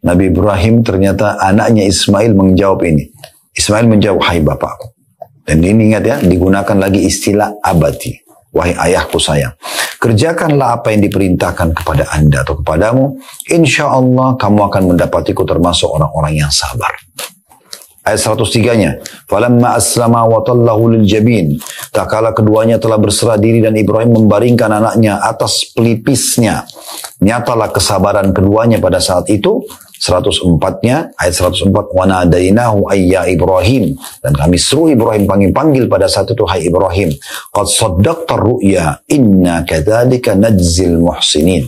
S1: Nabi Ibrahim ternyata anaknya Ismail menjawab ini. Ismail menjawab, hai bapakku. Dan ini ingat ya, digunakan lagi istilah abati. Wahai ayahku sayang. Kerjakanlah apa yang diperintahkan kepada anda atau kepadamu. Insya Allah kamu akan mendapatiku termasuk orang-orang yang sabar. Ayat 103-nya. Falamma aslama wa tallahu lil jabin. Tak kala keduanya telah berserah diri dan Ibrahim membaringkan anaknya atas pelipisnya. Nyatalah kesabaran keduanya pada saat itu. 104-nya, ayat 104. Wa nadainahu ayya Ibrahim. Dan kami seru Ibrahim panggil pada saat itu, hai Ibrahim. Qad saddaqta ru'ya inna kadzalika najzil muhsinin.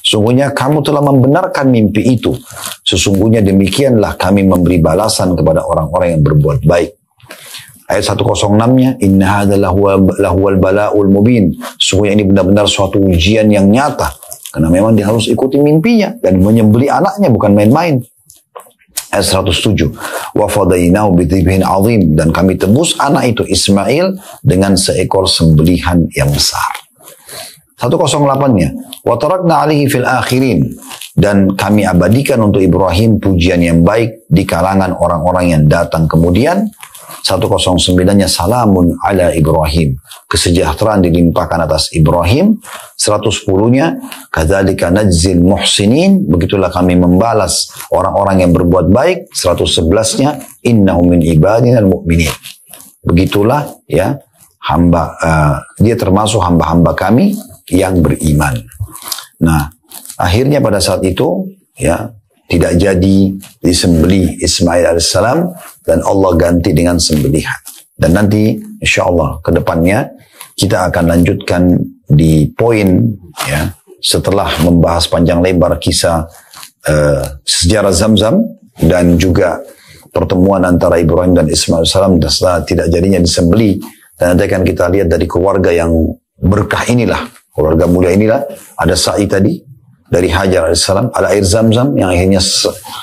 S1: Sungguhnya kamu telah membenarkan mimpi itu. Sesungguhnya demikianlah kami memberi balasan kepada orang-orang yang berbuat baik. Ayat 106-nya, inna hadza lahuwal bala'ul mubin. Sungguhnya ini benar-benar suatu ujian yang nyata. Karena memang dia harus ikuti mimpinya dan menyembelih anaknya bukan main-main. Ayat 107, wa fadainahu bidhibhin azim, dan kami tebus anak itu Ismail dengan seekor sembelihan yang besar. 108-nya, wa tarakna alaihi fil akhirin, dan kami abadikan untuk Ibrahim pujian yang baik di kalangan orang-orang yang datang kemudian. 109-nya, salamun ala Ibrahim, kesejahteraan dilimpahkan atas Ibrahim. 110-nya, kadzalika najzil muhsinin, begitulah kami membalas orang-orang yang berbuat baik. 111-nya, innahu min ibadinal mu'minin, begitulah ya hamba, dia termasuk hamba-hamba kami yang beriman. Nah, akhirnya pada saat itu ya tidak jadi disembelih Ismail alaihissalam dan Allah ganti dengan sembelihan. Dan nanti insya Allah ke depannya kita akan lanjutkan di poin ya setelah membahas panjang lebar kisah sejarah Zamzam dan juga pertemuan antara Ibrahim dan Ismail alaihissalam dan setelah tidak jadinya disembelih. Dan nanti akan kita lihat dari keluarga yang berkah inilah, keluarga mulia inilah, ada sa'i tadi dari Hajar alaihissalam, ada air Zamzam yang akhirnya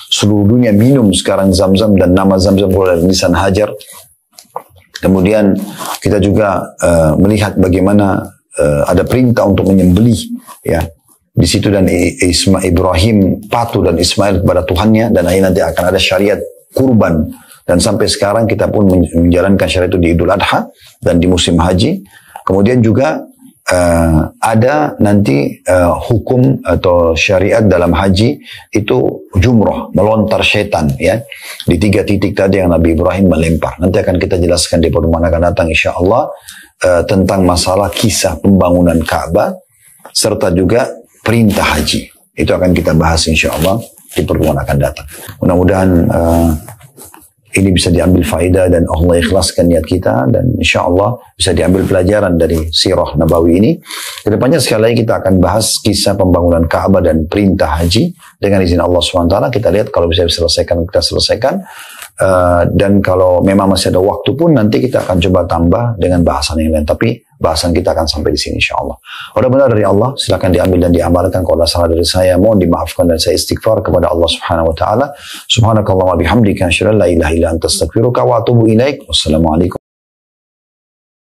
S1: seluruh dunia minum sekarang Zamzam, dan nama Zamzam keluar dari lisan Hajar. Kemudian kita juga melihat bagaimana ada perintah untuk menyembelih ya di situ, dan Ibrahim patuh dan Ismail kepada Tuhannya, dan akhirnya nanti akan ada syariat kurban, dan sampai sekarang kita pun menjalankan syariat itu di Idul Adha dan di musim haji. Kemudian juga ada nanti hukum atau syariat dalam haji itu jumrah, melontar setan ya di 3 titik tadi yang Nabi Ibrahim melempar. Nanti akan kita jelaskan di pertemuan akan datang insya Allah tentang masalah kisah pembangunan Ka'bah serta juga perintah haji. Itu akan kita bahas insya Allah di pertemuan akan datang. Mudah-mudahan ini bisa diambil faedah dan Allah ikhlaskan niat kita, dan insya Allah bisa diambil pelajaran dari sirah Nabawi ini. Kedepannya sekali lagi kita akan bahas kisah pembangunan Ka'bah dan perintah haji dengan izin Allah SWT. Kita lihat kalau bisa selesaikan kita selesaikan. Dan kalau memang masih ada waktu pun nanti kita akan coba tambah dengan bahasan yang lain. Tapi bahasan kita akan sampai di sini insyaAllah. Kalau benar dari Allah, silakan diambil dan diamalkan. Kalau ada salah dari saya, mohon dimaafkan dan saya istighfar kepada Allah Subhanahu Wa Taala. Subhanakallahumma bihamdika, asyhadu an la ilaha illa anta, astaghfiruka wa atubu ilaik. Wassalamualaikum.